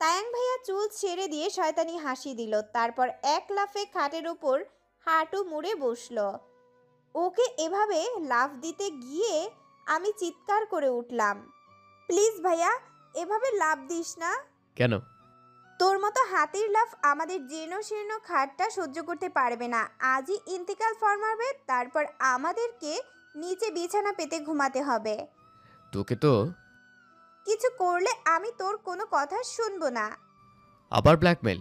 তায়াং ভাইয়া চুল ছেড়ে দিয়ে শয়তানি হাসি দিল। তারপর এক লাফে খাটের ওপর হাঁটু মুড়ে বসলো। ওকে এভাবে লাফ দিতে গিয়ে আমি চিৎকার করে উঠলাম, প্লিজ ভাইয়া এভাবে লাফ দিস না। কেন? তোর মতো হাতির লাফ আমাদের জীর্ণ শীর্ণ খাটটা সহ্য করতে পারবে না। আজই ইন্তিকাল ফরমাবে, তারপর আমাদেরকে নিচে বিছানা পেতে ঘুমাতে হবে। তোকে তো কিছু করলে আমি তোর কোনো কথা শুনবো না। আবার ব্ল্যাকমেল?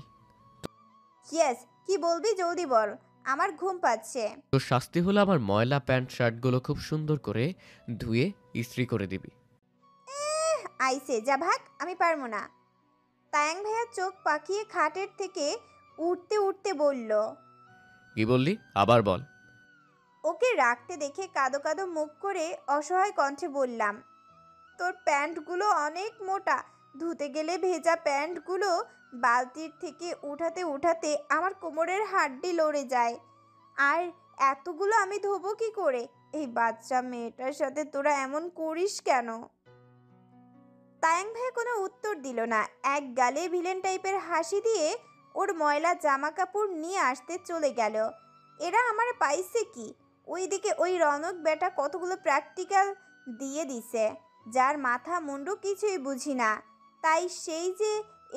ইয়েস, কি বলবি জলদি বল, আমার ঘুম পাচ্ছে। তোর শাস্তি হলো আমার ময়লা প্যান্ট শার্টগুলো খুব সুন্দর করে ধুয়ে ইস্ত্রি করে দিবি। আইসে যা ভাগ, আমি পারবো না। তায়াং ভাইয়া চোখ পাকিয়ে খাটের থেকে উঠতে উঠতে বলল, কি বললি? আবার বল। ওকে রাখতে দেখে কাদো কাদো মুখ করে অসহায় কণ্ঠে বললাম, তোর প্যান্টগুলো অনেক মোটা, ধুতে গেলে ভেজা প্যান্টগুলো বালতির থেকে উঠাতে উঠাতে আমার কোমরের হাড্ডি লড়ে যায়। আর এতগুলো আমি ধোবো কি করে? এই বাচ্চা মেয়েটার সাথে তোরা এমন করিস কেন? তায়াং ভাই কোনো উত্তর দিল না। এক গালে ভিলেন টাইপের হাসি দিয়ে ওর ময়লা জামা কাপড় নিয়ে আসতে চলে গেল। এরা আমার পাইছে কি? ওইদিকে ওই রনক বেটা কতগুলো প্র্যাকটিক্যাল দিয়ে দিছে, যার মাথা মুন্ডু কিছুই বুঝি না। তাই সেই যে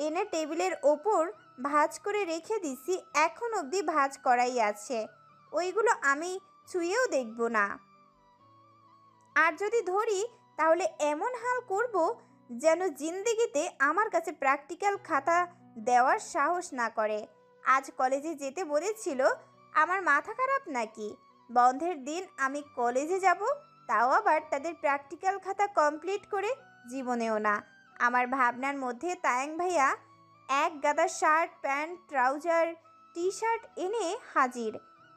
এনে টেবিলের ওপর ভাঁজ করে রেখে দিছি, এখন অবধি ভাঁজ করাই আছে। ওইগুলো আমি ছুঁয়েও দেখব না। আর যদি ধরি তাহলে এমন হাল করব যেন জিন্দেগিতে আমার কাছে প্র্যাকটিক্যাল খাতা দেওয়ার সাহস না করে। আজ কলেজে যেতে বলেছিল। আমার মাথা খারাপ নাকি? বন্ধের দিন আমি কলেজে যাব, তাও আবার তাদের প্র্যাকটিক্যাল খাতা কমপ্লিট করে? জীবনেও না। আমার ভাবনার মধ্যে তায়াং ভাইয়া এক গাদা shirt, pant, trouser, T shirt এনে হাজির।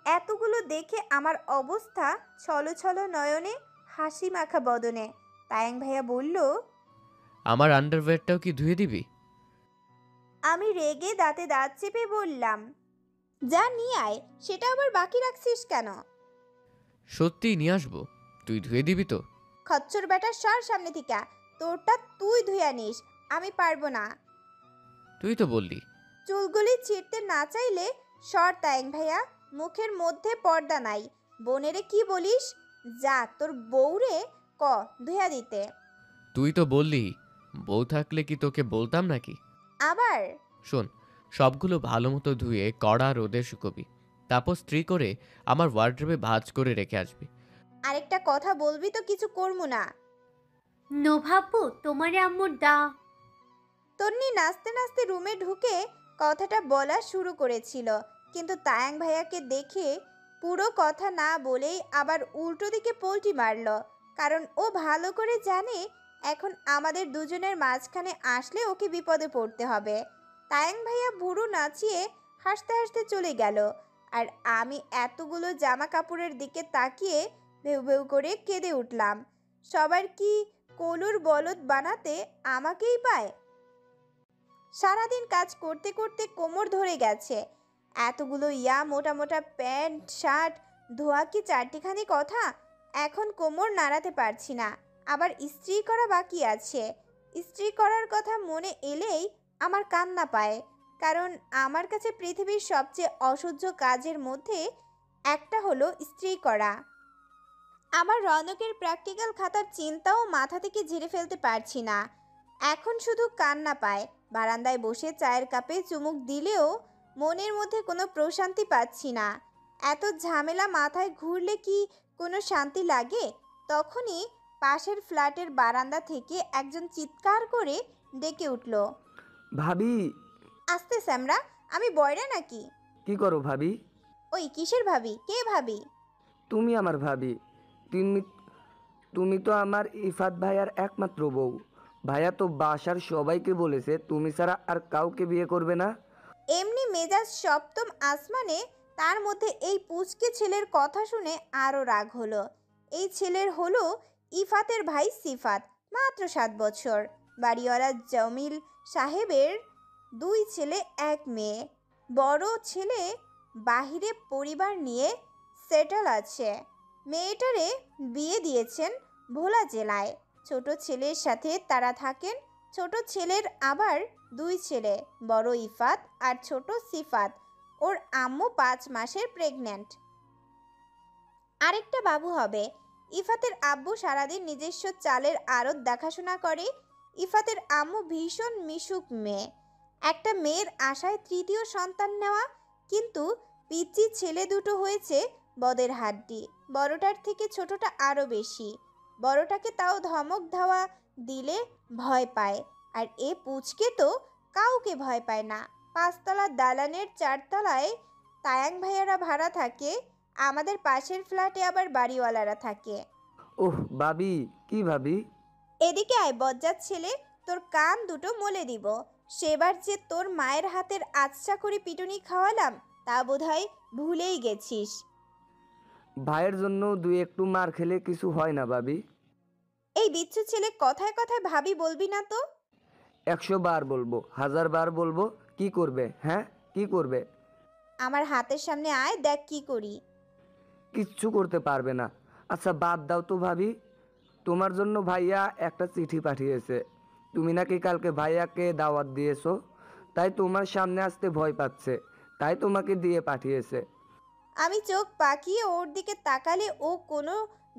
এতগুলো দেখে আমার অবস্থা ছলো নয়নে, হাসি মাখা বদনে। তায়াং ভাইয়া বলল, আমার আন্ডারওয়্যারটাও কি ধুয়ে দিবি? আমি রেগে দাঁতে দাঁত চেপে বললাম, যা নিয়ে আয়। সেটা আবার বাকি রাখছিস কেন? সত্যিই নিয়ে আসবো, তুই ধুয়ে দিবি তো? খচ্চর বেটা, সর সামনে থেকে। তোরটা তুই ধুয়ে নিস, আমি পারবো না। তুই তো বললি। চুলগুলি ছিঁড়তে না চাইলে সর তায়াং ভাইয়া, মুখের মধ্যে পর্দা নাই। বোনেরে কি বলিস? যা তোর বউরে ক ধুয়া দিতে। তুই তো বললি, বউ থাকলে কি তোকে বলতাম নাকি? আবার শোন, সবগুলো ভালো মতো ধুয়ে কড়া রোদে শুকোবি, তারপর স্ত্রী করে আমার ওয়ার্ড্রোবে ভাঁজ করে রেখে আসবি। আরেকটা কথা বলবি তো কিছু করবো না। নোভাপু, তোমারে আম্মু তন্নি নাচতে নাচতে রুমে ঢুকে কথাটা বলা শুরু করেছিল, কিন্তু তায়াং ভাইয়াকে দেখে পুরো কথা না বলেই আবার উল্টো দিকে পল্টি মারল। কারণ ও ভালো করে জানে এখন আমাদের দুজনের মাঝখানে আসলে ওকে বিপদে পড়তে হবে। তায়াং ভাইয়া ভুরু নাচিয়ে হাসতে হাসতে চলে গেল, আর আমি এতগুলো জামা কাপড়ের দিকে তাকিয়ে ভেউ ভেউ করে কেঁদে উঠলাম। সবার কি কলুর বলদ বানাতে আমাকেই পায়? সারাদিন কাজ করতে করতে কোমর ধরে গেছে। এতগুলো মোটা মোটা প্যান্ট শার্ট ধোয়া কি চারটিখানি কথা? এখন কোমর নাড়াতে পারছি না, আবার ইস্ত্রি করা বাকি আছে। ইস্ত্রি করার কথা মনে এলেই আমার কান্না পায়, কারণ আমার কাছে পৃথিবীর সবচেয়ে অসহ্য কাজের মধ্যে একটা হলো ইস্ত্রি করা। আমার রনকের প্র্যাকটিক্যাল খাতার চিন্তাও মাথা থেকে ঝেড়ে ফেলতে পারছি না। এখন শুধু কান্না পায়। বারান্দায় বসে চায়ের কাপে চুমুক দিলেও মনের মধ্যে কোনো প্রশান্তি পাচ্ছি না। এত ঝামেলা মাথায় ঘুরলে কি কোনো শান্তি লাগে? তখনই পাশের ফ্ল্যাটের বারান্দা থেকে একজন চিৎকার করে ডেকে উঠল, ভাবি। আস্তে স্যামরা, আমি বয়রা নাকি? কি করো ভাবি? ওই কিসের ভাবি? কে ভাবি? তুমি আমার ভাবি। তুমি তুমি তো আমার ইফাত ভাইয়ার একমাত্র বউ। ভাইয়া তো বাসার সবাইকে বলেছে তুমি ছাড়া আর কাউকে বিয়ে করবে না। এমনি মেজাজ সপ্তম আসমানে, তার মধ্যে এই পুচকে ছেলের কথা শুনে আরও রাগ হলো। এই ছেলের হলো ইফাতের ভাই সিফাত, মাত্র 7 বছর। বাড়িওয়ালা জমিল সাহেবের 2 ছেলে 1 মেয়ে। বড় ছেলে বাহিরে পরিবার নিয়ে সেটেল আছে। মেয়েটারে বিয়ে দিয়েছেন ভোলা জেলায়। ছোট ছেলের সাথে তারা থাকেন। ছোট ছেলের আবার 2 ছেলে, বড় ইফাত আর ছোট সিফাত। ওর আম্মু 5 মাসের প্রেগন্যান্ট, আরেকটা বাবু হবে। ইফাতের আব্বু সারাদিন নিজস্ব চালের আড়ত দেখাশোনা করে। ইফাতের আম্মু ভীষণ মিশুক মেয়ে, একটা মেয়ের আশায় 3য় সন্তান নেওয়া। কিন্তু পিচ্চি ছেলে দুটো হয়েছে বদের হাড্ডি। বড়টার থেকে ছোটটা আরও বেশি। বড়টাকে তাও ধমক ধাওয়া দিলে ভয় পায়, আর এ পুচকে তো কাউকে ভয় পায় না। 5 তলার দালানের 4 তলায় তায়াং ভাইয়ারা ভাড়া থাকে। আমাদের পাশের ফ্ল্যাটে আবার বাড়িওয়ালারা থাকে। ওহ ভাবি, কি ভাবি? এদিকে আয় বজ্জাত ছেলে, তোর কান দুটো মলে দিব। সেবার যে তোর মায়ের হাতের আচ্ছা করে পিটুনি খাওয়ালাম তা বোধহয় ভুলেই গেছিস। ভাইয়ের জন্য দুই একটু মার খেলে কিছু হয় না ভাবি। এই বিচ্ছু ছেলে, কথায় কথায় ভাবি বলবি না তো। 100 বার বলবো, 1000 বার বলবো। কি করবে? হ্যাঁ, কি করবে? আমার হাতের সামনে আয়, দেখ কি করি। কিচ্ছু করতে পারবে না। আচ্ছা বাদ দাও তো ভাবি। তোমার জন্য ভাইয়া একটা চিঠি পাঠিয়েছে। তুমি নাকি কালকে ভাইয়াকে দাওয়াত দিয়েছো, তাই তোমার সামনে আসতে ভয় পাচ্ছে, তাই তোমাকে দিয়ে পাঠিয়েছে। আমি চোখ পাকিয়ে ওর দিকে তাকালে ও কোনো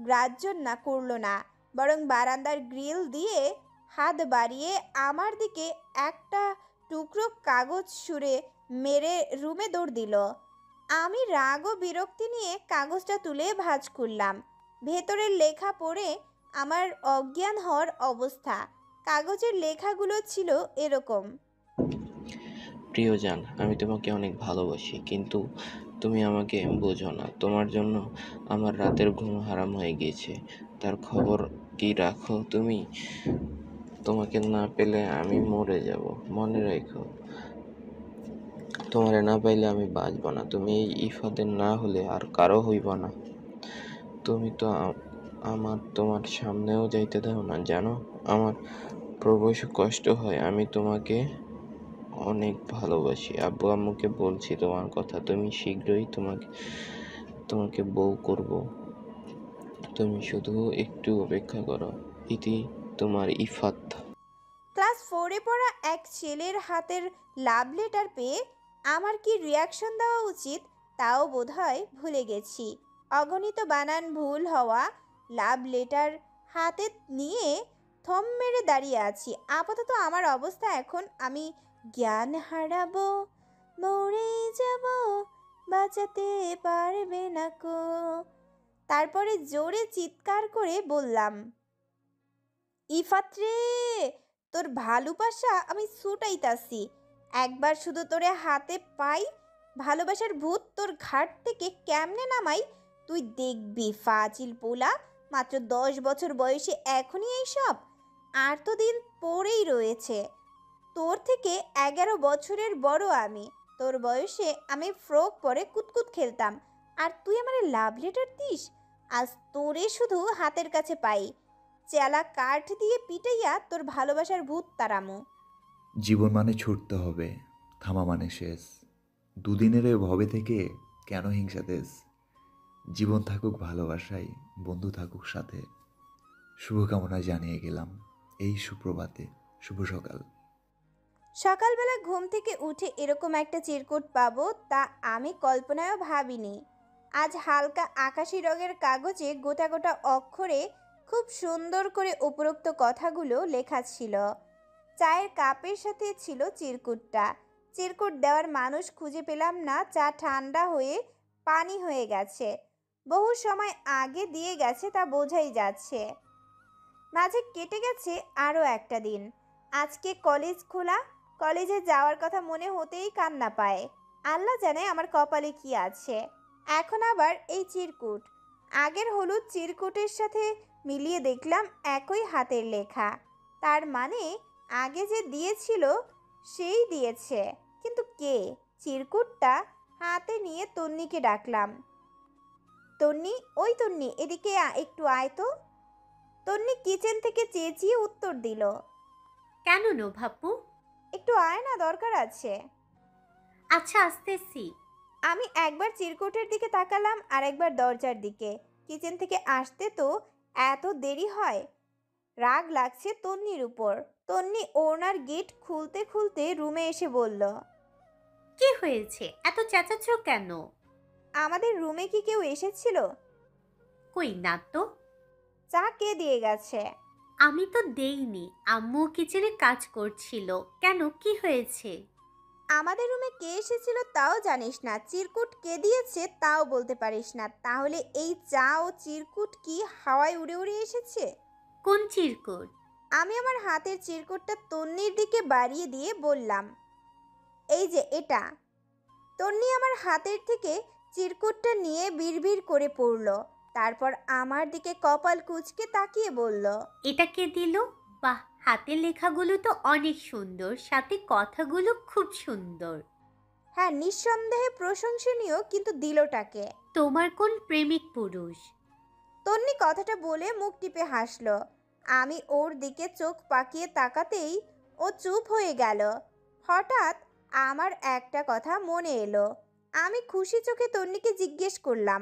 গ্রাহ্য না করলো না, বরং বারান্দার গ্রিল দিয়ে হাত বাড়িয়ে আমার দিকে একটা টুকরো কাগজ ছুঁড়ে মেরে রুমে দৌড় দিল। আমি রাগ ও বিরক্তি নিয়ে কাগজটা তুলে ভাঁজ করলাম। ভেতরের লেখা পড়ে আমার অজ্ঞান হওয়ার অবস্থা। কাগজের লেখাগুলো ছিল এরকম, প্রিয়জান, আমি তোমাকে অনেক ভালোবাসি, কিন্তু তুমি আমাকে বোঝো না। তোমার জন্য আমার রাতের ঘুম হারাম হয়ে গিয়েছে। তার খবর কি রাখো তুমি? তোমাকে না পেলে আমি মরে যাব। মনে রেখো, তোমারে না পাইলে আমি বাঁচব না। তুমি এই ইফাদের না হলে আর কারো হইব না। তুমি তো আমার তোমার সামনেও যাইতে দাও না, জানো? আমার প্রবশ কষ্ট হয়। আমি তোমাকে অনেক ভালোবাসি। আব্বু আম্মুকে বলছি তোমার কথা। তুমি শীঘ্রই তোমাকে বউ করব। তুমি শুধু একটু অপেক্ষা করো। ইতি, তোমার ইফাত। ক্লাস 4-এ পড়া এক ছেলের হাতের লাভ লেটার পেয়ে আমার কি রিয়াকশন দেওয়া উচিত তাও বোধহয় ভুলে গেছি। অগণিত বানান ভুল হওয়া লাভ লেটার হাতে নিয়ে থম মেরে দাঁড়িয়ে আছি। আপাতত আমার অবস্থা এখন, আমি জ্ঞান হারাবো, মরে যাব, বাঁচাতে পারবে না কো। তারপরে জোরে চিৎকার করে বললাম, ইফাত রে, তোর ভালোবাসা আমি ছুটাইতাছি। একবার শুধু তোরে হাতে পাই, ভালোবাসার ভূত তোর ঘাট থেকে কেমনে নামাই তুই দেখবি। ফাজিল পোলা, মাত্র 10 বছর বয়সে এখনই এইসব? আর তো দিন পড়েই রয়েছে। তোর থেকে 11 বছরের বড় আমি। তোর বয়সে আমি ফ্রক পরে কুতকুত খেলতাম, আর তুই আমার লাভ লেটার দিস? আজ তোরে শুধু হাতের কাছে পাই, চেলা কাঠ দিয়ে পিটাইয়া তোর ভালোবাসার ভূত তারামো। জীবন মানে ছুটতে হবে, থামা মানে শেষ। দুদিনের এই ভবে থেকে কেন হিংসা দেশ? জীবন থাকুক ভালোবাসায়, বন্ধু থাকুক সাথে। শুভকামনা জানিয়ে গেলাম এই সুপ্রভাতে। শুভ সকাল। সকালবেলা ঘুম থেকে উঠে এরকম একটা চিরকুট পাবো তা আমি কল্পনায়ও ভাবিনি। আজ হালকা আকাশি রঙের কাগজে গোটা গোটা অক্ষরে খুব সুন্দর করে উপরোক্ত কথাগুলো লেখা ছিল। চায়ের কাপের সাথে ছিল চিরকুটটা। চিরকুট দেওয়ার মানুষ খুঁজে পেলাম না। চা ঠান্ডা হয়ে পানি হয়ে গেছে, বহু সময় আগে দিয়ে গেছে তা বোঝাই যাচ্ছে। মাঝে কেটে গেছে আরও একটা দিন। আজকে কলেজ খোলা। কলেজে যাওয়ার কথা মনে হতেই কান্না পায়। আল্লাহ জানে আমার কপালে কি আছে। এখন আবার এই চিরকুট। আগের হলুদ চিরকুটের সাথে মিলিয়ে দেখলাম একই হাতের লেখা। তার মানে আগে যে দিয়েছিল সেই দিয়েছে, কিন্তু কে? চিরকুটটা হাতে নিয়ে তন্নিকে ডাকলাম। তন্নি, ওই তন্নি, এদিকে একটু আয় তো। তন্নি কিচেন থেকে চেঁচিয়ে উত্তর দিল, কেন নোভাপু? একটু আয় না, দরকার আছে। আচ্ছা, আসতেছি। আমি একবার চিরকুটের দিকে তাকালাম আর একবার দরজার দিকে। কিচেন থেকে আসতে তো এত দেরি হয়? রাগ লাগছে তন্নির উপর। তন্নি ওনার গেট খুলতে খুলতে রুমে এসে বলল, কি হয়েছে? এত চেঁচাচ্ছ কেন? আমাদের রুমে কি কেউ এসেছিল? কই না তো। চা কে দিয়ে গেছে? আমি তো দেইনি, আম্মু কিচেনে কাজ করছিল। কেন, কি হয়েছে? আমাদের রুমে কে এসেছিল তাও জানিস না, চিরকুট কে দিয়েছে তাও বলতে পারিস না। তাহলে এই চা ও চিরকুট কি হাওয়ায় উড়ে উড়ে এসেছে? কোন চিরকুট? আমি আমার হাতের চিরকুটটা তন্নির দিকে বাড়িয়ে দিয়ে বললাম, এই যে এটা। তন্নি আমার হাতের থেকে চিরকুটটা নিয়ে বিড়বিড় করে পড়ল। তারপর আমার দিকে কপাল কুঁচকে তাকিয়ে বলল, এটা কে দিল? বাহ, হাতের লেখাগুলো তো অনেক সুন্দর, সাথে কথাগুলো খুব সুন্দর। হ্যাঁ, নিঃসন্দেহে প্রশংসনীয়, কিন্তু দিলটাকে? তোমার কোন প্রেমিক পুরুষ? তন্নি কথাটা বলে মুখ টিপে হাসলো। আমি ওর দিকে চোখ পাকিয়ে তাকাতেই ও চুপ হয়ে গেল। হঠাৎ আমার একটা কথা মনে এলো। আমি খুশি চোখে তন্নিকে জিজ্ঞেস করলাম,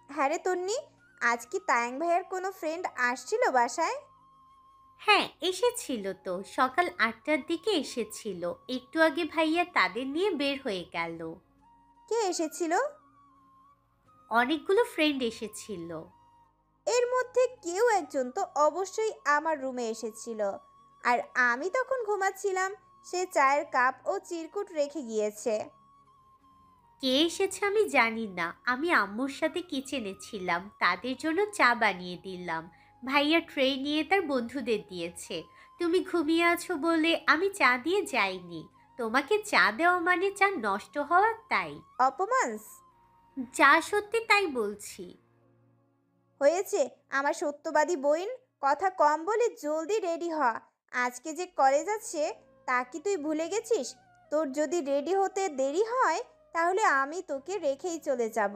হ্যাঁ রে তন্নি, আজ কি তায়াং ভাইয়ের কোনো ফ্রেন্ড আসছিল বাসায়? হ্যাঁ, এসেছিল তো, সকাল 8টার দিকে এসেছিল। একটু আগে ভাইয়া তাদের নিয়ে বের হয়ে গেল। কে এসেছিল? অনেকগুলো ফ্রেন্ড এসেছিল। এর মধ্যে কেউ একজন তো অবশ্যই আমার রুমে এসেছিল, আর আমি তখন ঘুমাচ্ছিলাম। সে চায়ের কাপ ও চিরকুট রেখে গিয়েছে। কে এসেছে আমি জানি না। আমি আম্মুর সাথে কিচেনে ছিলাম, তাদের জন্য চা বানিয়ে দিলাম। ভাইয়া ট্রে নিয়ে তার বন্ধুদের দিয়েছে। তুমি ঘুমিয়ে আছো বলে আমি চা দিয়ে যাইনি। তোমাকে চা দেওয়া মানে চা নষ্ট হওয়া, তাই। অপমানস। যা সত্যি তাই বলছি। হয়েছে আমার সত্যবাদী বইন, কথা কম বলে জলদি রেডি হ। আজকে যে কলেজ আছে তা কি তুই ভুলে গেছিস? তোর যদি রেডি হতে দেরি হয় তাহলে আমি তোকে রেখেই চলে যাব।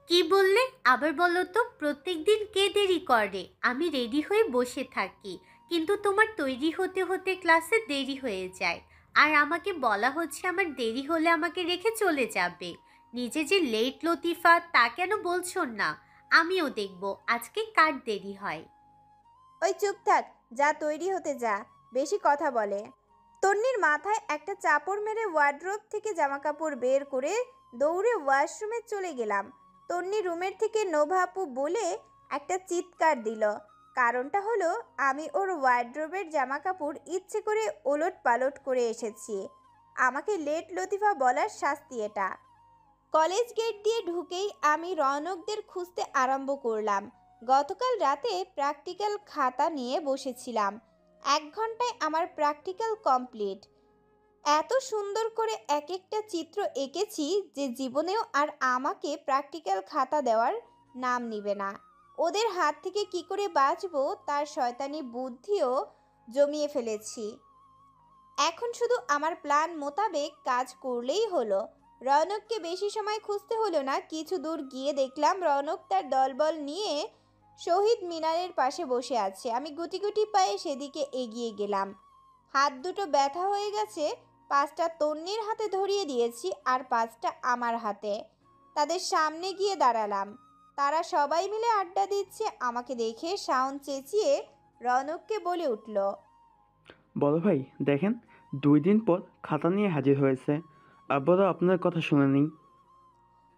কি বললে? আবার বলো তো। প্রত্যেকদিন কে দেরি করে? আমি রেডি হয়ে বসে থাকি, কিন্তু তোমার তৈরি হতে হতে ক্লাসে দেরি হয়ে যায়। আর আমাকে বলা হচ্ছে আমার দেরি হলে আমাকে রেখে চলে যাবে। নিজে যে লেট লতিফা তা কেন বলছো না? আমিও দেখব আজকে কার দেরি হয়। ওই চুপ থাক, যা তৈরি হতে যা, বেশি কথা বলে। তন্নির মাথায় একটা চাপড় মেরে ওয়ার্ড্রোব থেকে জামাকাপড় বের করে দৌড়ে ওয়াশরুমে চলে গেলাম। তন্নি রুমের থেকে নোভা আপু বলে একটা চিৎকার দিল। কারণটা হলো আমি ওর ওয়ার্ড্রোবের জামাকাপড় ইচ্ছে করে ওলট পালট করে এসেছি। আমাকে লেট লতিফা বলার শাস্তি এটা। কলেজ গেট দিয়ে ঢুকেই আমি রৌনকদের খুঁজতে আরম্ভ করলাম। গতকাল রাতে প্র্যাকটিক্যাল খাতা নিয়ে বসেছিলাম। 1 ঘন্টায় আমার প্র্যাকটিক্যাল কমপ্লিট। এত সুন্দর করে এক একটা চিত্র এঁকেছি যে জীবনেও আর আমাকে প্র্যাকটিক্যাল খাতা দেওয়ার নাম নিবে না। ওদের হাত থেকে কি করে বাঁচবো তার শয়তানি বুদ্ধিও জমিয়ে ফেলেছি। এখন শুধু আমার প্ল্যান মোতাবেক কাজ করলেই হলো। রৌনককে বেশি সময় খুঁজতে হলো না। কিছু দূর গিয়ে দেখলাম রৌনক তার দলবল নিয়ে শহীদ মিনারের পাশে বসে আছে। আমি গুটি গুটি পায়ে সেদিকে এগিয়ে গেলাম। হাত দুটো ব্যথা হয়ে গেছে। 5টা তন্নির হাতে ধরিয়ে দিয়েছি আর 5টা আমার হাতে। তাদের সামনে গিয়ে দাঁড়ালাম। তারা সবাই মিলে আড্ডা দিচ্ছে। আমাকে দেখে সাউন্ড চেঁচিয়ে রৌনককে বলে উঠল, বড় ভাই দেখেন, 2 দিন পর খাতা নিয়ে হাজির হয়েছে। আব্বারও আপনার কথা শুনেনি।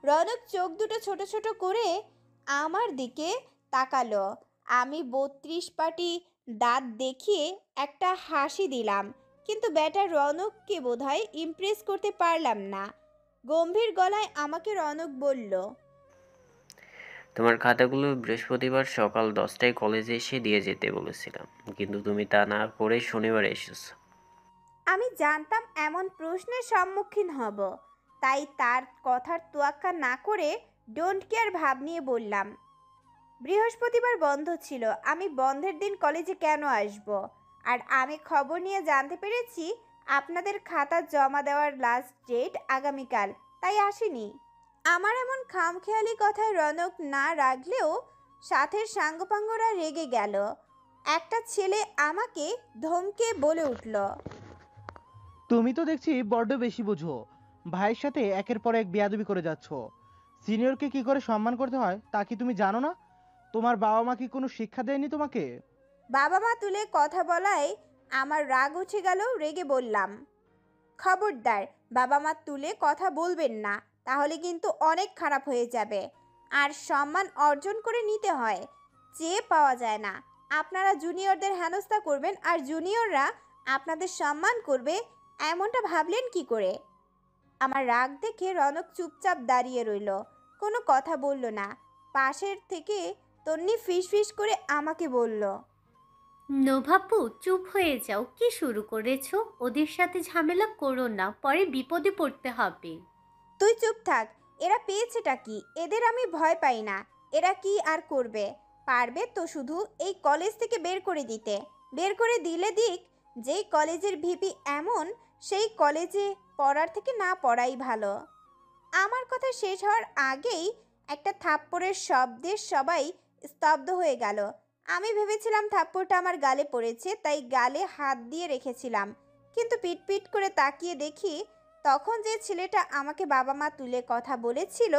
রৌনক চোখ দুটো ছোট ছোট করে আমার দিকে তাকালো। আমি 32 পাটি দাঁত দেখিয়ে একটা হাসি দিলাম, কিন্তু ব্যাটার রৌনককে বোধহয় ইমপ্রেস করতে পারলাম না। গম্ভীর গলায় আমাকে রৌনক বলল, তোমার খাতাগুলো বৃহস্পতিবার সকাল 10টায় কলেজে এসে দিয়ে যেতে বলেছিলাম, কিন্তু তুমি তা না করে শনিবার এসেছো। আমি জানতাম এমন প্রশ্নের সম্মুখীন হব, তাই তার কথার তোয়াক্কা না করে ডোন্ট কেয়ার ভাব নিয়ে বললাম, বৃহস্পতিবার বন্ধ ছিল। আমি বন্ধের দিন কলেজে কেন আসব? আর আমি খবর নিয়ে জানতে পেরেছি আপনাদের খাতা জমা দেওয়ার লাস্ট ডেট আগামীকাল, তাই আসিনি। আমার এমন খামখেয়ালি কথায় রৌনক না রাগলেও সাথের সাঙ্গপাঙ্গরা রেগে গেল। একটা ছেলে আমাকে ধমকে বলে উঠল, তুমি তো দেখছি বড্ড বেশি বুঝো। ভাইয়ের সাথে একের পর এক বেয়াদবি করে যাচ্ছ। সিনিয়রকে কি করে সম্মান করতে হয় তা কি তুমি জানো না? তোমার বাবা মা কি কোনো শিক্ষা দেয়নি তোমাকে? বাবা মা তুলে কথা বলায় আমার রাগ উঠে গেল। রেগে বললাম, খবরদার বাবা মা তুলে কথা বলবেন না, তাহলে কিন্তু অনেক খারাপ হয়ে যাবে। আর সম্মান অর্জন করে নিতে হয়, চেয়ে পাওয়া যায় না। আপনারা জুনিয়রদের হেনস্থা করবেন আর জুনিয়ররা আপনাদের সম্মান করবে, এমনটা ভাবলেন কি করে? আমার রাগ দেখে রৌনক চুপচাপ দাঁড়িয়ে রইল, কোনো কথা বলল না। পাশের থেকে তন্নি ফিস করে আমাকে বলল, নোভাপু চুপ হয়ে যাও। কি শুরু করেছো? ওদের সাথে ঝামেলা করো না, পরে বিপদে পড়তে হবে। তুই চুপ থাক। এরা পেয়েছেটা কি? এদের আমি ভয় পাই না। এরা কি আর করবে? পারবে তো শুধু এই কলেজ থেকে বের করে দিতে। বের করে দিলে দিক, যেই কলেজের ভিপি এমন সেই কলেজে পড়ার থেকে না পড়াই ভালো। আমার কথা শেষ হওয়ার আগেই একটা থাপ্পড়ের শব্দে সবাই স্তব্ধ হয়ে গেল। আমি ভেবেছিলাম থাপ্পড়টা আমার গালে পড়েছে, তাই গালে হাত দিয়ে রেখেছিলাম। কিন্তু পিট করে তাকিয়ে দেখি তখন যে ছেলেটা আমাকে বাবা মা তুলে কথা বলেছিল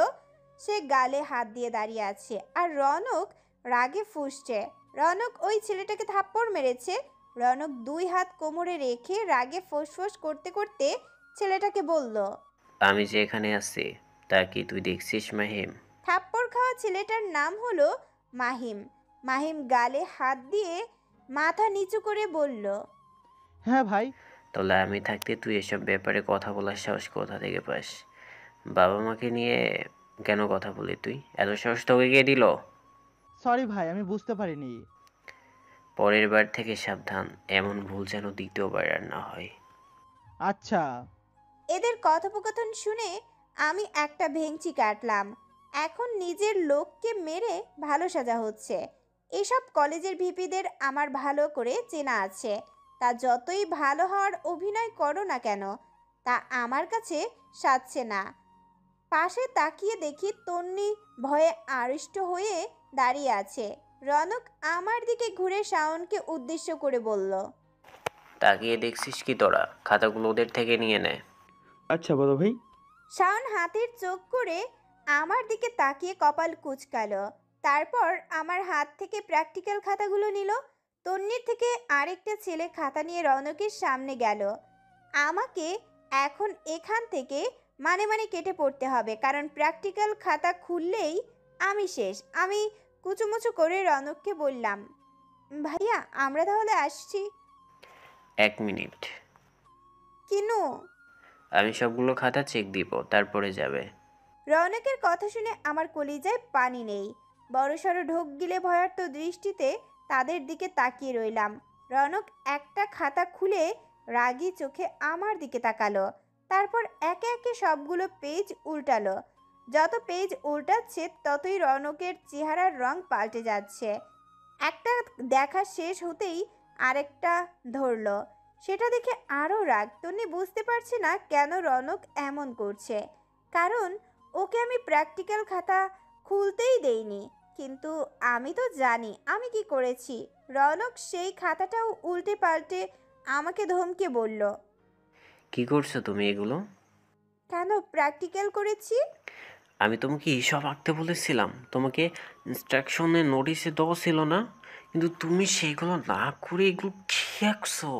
সে গালে হাত দিয়ে দাঁড়িয়ে আছে আর রৌনক রাগে ফুঁসছে। রৌনক ওই ছেলেটাকে থাপ্পড় মেরেছে। রৌনক 2 হাত কোমরে রেখে রাগে ফোঁস করতে করতে ছেলেটাকে বলল, আমি যে এখানে আছি তা কি তুই দেখছিস মাহিম? থাপ্পড় খাওয়া ছেলেটার নাম হলো মাহিম। মাহিম গালে হাত দিয়ে মাথা নিচু করে বলল, হ্যাঁ ভাই। তাহলে আমি থাকতে তুই এসব ব্যাপারে কথা বলার সাহস কোথা থেকে পাস? বাবা মাকে নিয়ে কেন কথা বলি তুই? এত সাহস তোকে কে দিল? সরি ভাই, আমি বুঝতে পারিনি। পরের বার থেকে সাবধান, এমন ভুল যেন দ্বিতীয়বার আর না হয়। আচ্ছা। এদের কথোপকথন শুনে আমি একটা ভেংচি কাটলাম। এখন নিজের লোককে মেরে ভালো সাজা হচ্ছে। এসব কলেজের ভিপিদের আমার ভালো করে চেনা আছে। তা যতই ভালো হওয়ার অভিনয় করো না কেন, তা আমার কাছে সাজছে না। পাশে তাকিয়ে দেখি তন্নি ভয়ে আড়ষ্ট হয়ে দাঁড়িয়ে আছে। রনক আমার দিকে ঘুরে শাওনকে উদ্দেশ্য করে বলল, তাকিয়ে দেখছিস কি তোরা? খাতাগুলো ওদের থেকে নিয়ে নে। আচ্ছা বড় ভাই। শাওন হাতের চোখ করে আমার দিকে তাকিয়ে কপাল কুঁচকালো। তারপর আমার হাত থেকে প্র্যাকটিক্যাল খাতাগুলো নিল। তন্নির থেকে আরেকটা ছেলে খাতা নিয়ে রনকের সামনে গেল। আমাকে এখন এখান থেকে মানে মানে কেটে পড়তে হবে, কারণ প্র্যাকটিক্যাল খাতা খুললেই আমি শেষ। আমি কুচুমুচু করে রনককে বললাম, ভাইয়া আমরা তাহলে আসছি। 1 মিনিট, কিনু? আমি সবগুলো খাতা চেক দিব, তারপরে যাবে। রৌনকের কথা শুনে আমার কলিজায় পানি নেই। বড়সড় ঢোক গিলে ভয়ার্ত দৃষ্টিতে তাদের দিকে তাকিয়ে রইলাম। রৌনক একটা খাতা খুলে রাগী চোখে আমার দিকে তাকালো। তারপর একে একে সবগুলো পেজ উল্টালো। যত পেজ উল্টাচ্ছে ততই রৌনকের চেহারার রং পাল্টে যাচ্ছে। একটা দেখা শেষ হতেই আরেকটা ধরলো। সেটা দেখে আরও রাগ। তন্নি বুঝতে পারছে না কেন রৌনক এমন করছে, কারণ ওকে আমি প্র্যাকটিক্যাল খাতা খুলতেই দেইনি। কিন্তু আমি তো জানি আমি কি করেছি। রৌনক সেই খাতাটাও উল্টে পাল্টে আমাকে ধমকে বলল, কি করছো তুমি এগুলো? কেন প্র্যাকটিক্যাল করেছি? আমি তোমাকে এইসব আঁকতে বলেছিলাম, তোমাকে ইনস্ট্রাকশনে নোটিশে দেওয়া ছিল না? কিন্তু তুমি সেইগুলো না করে এগুলো কি আঁকছো?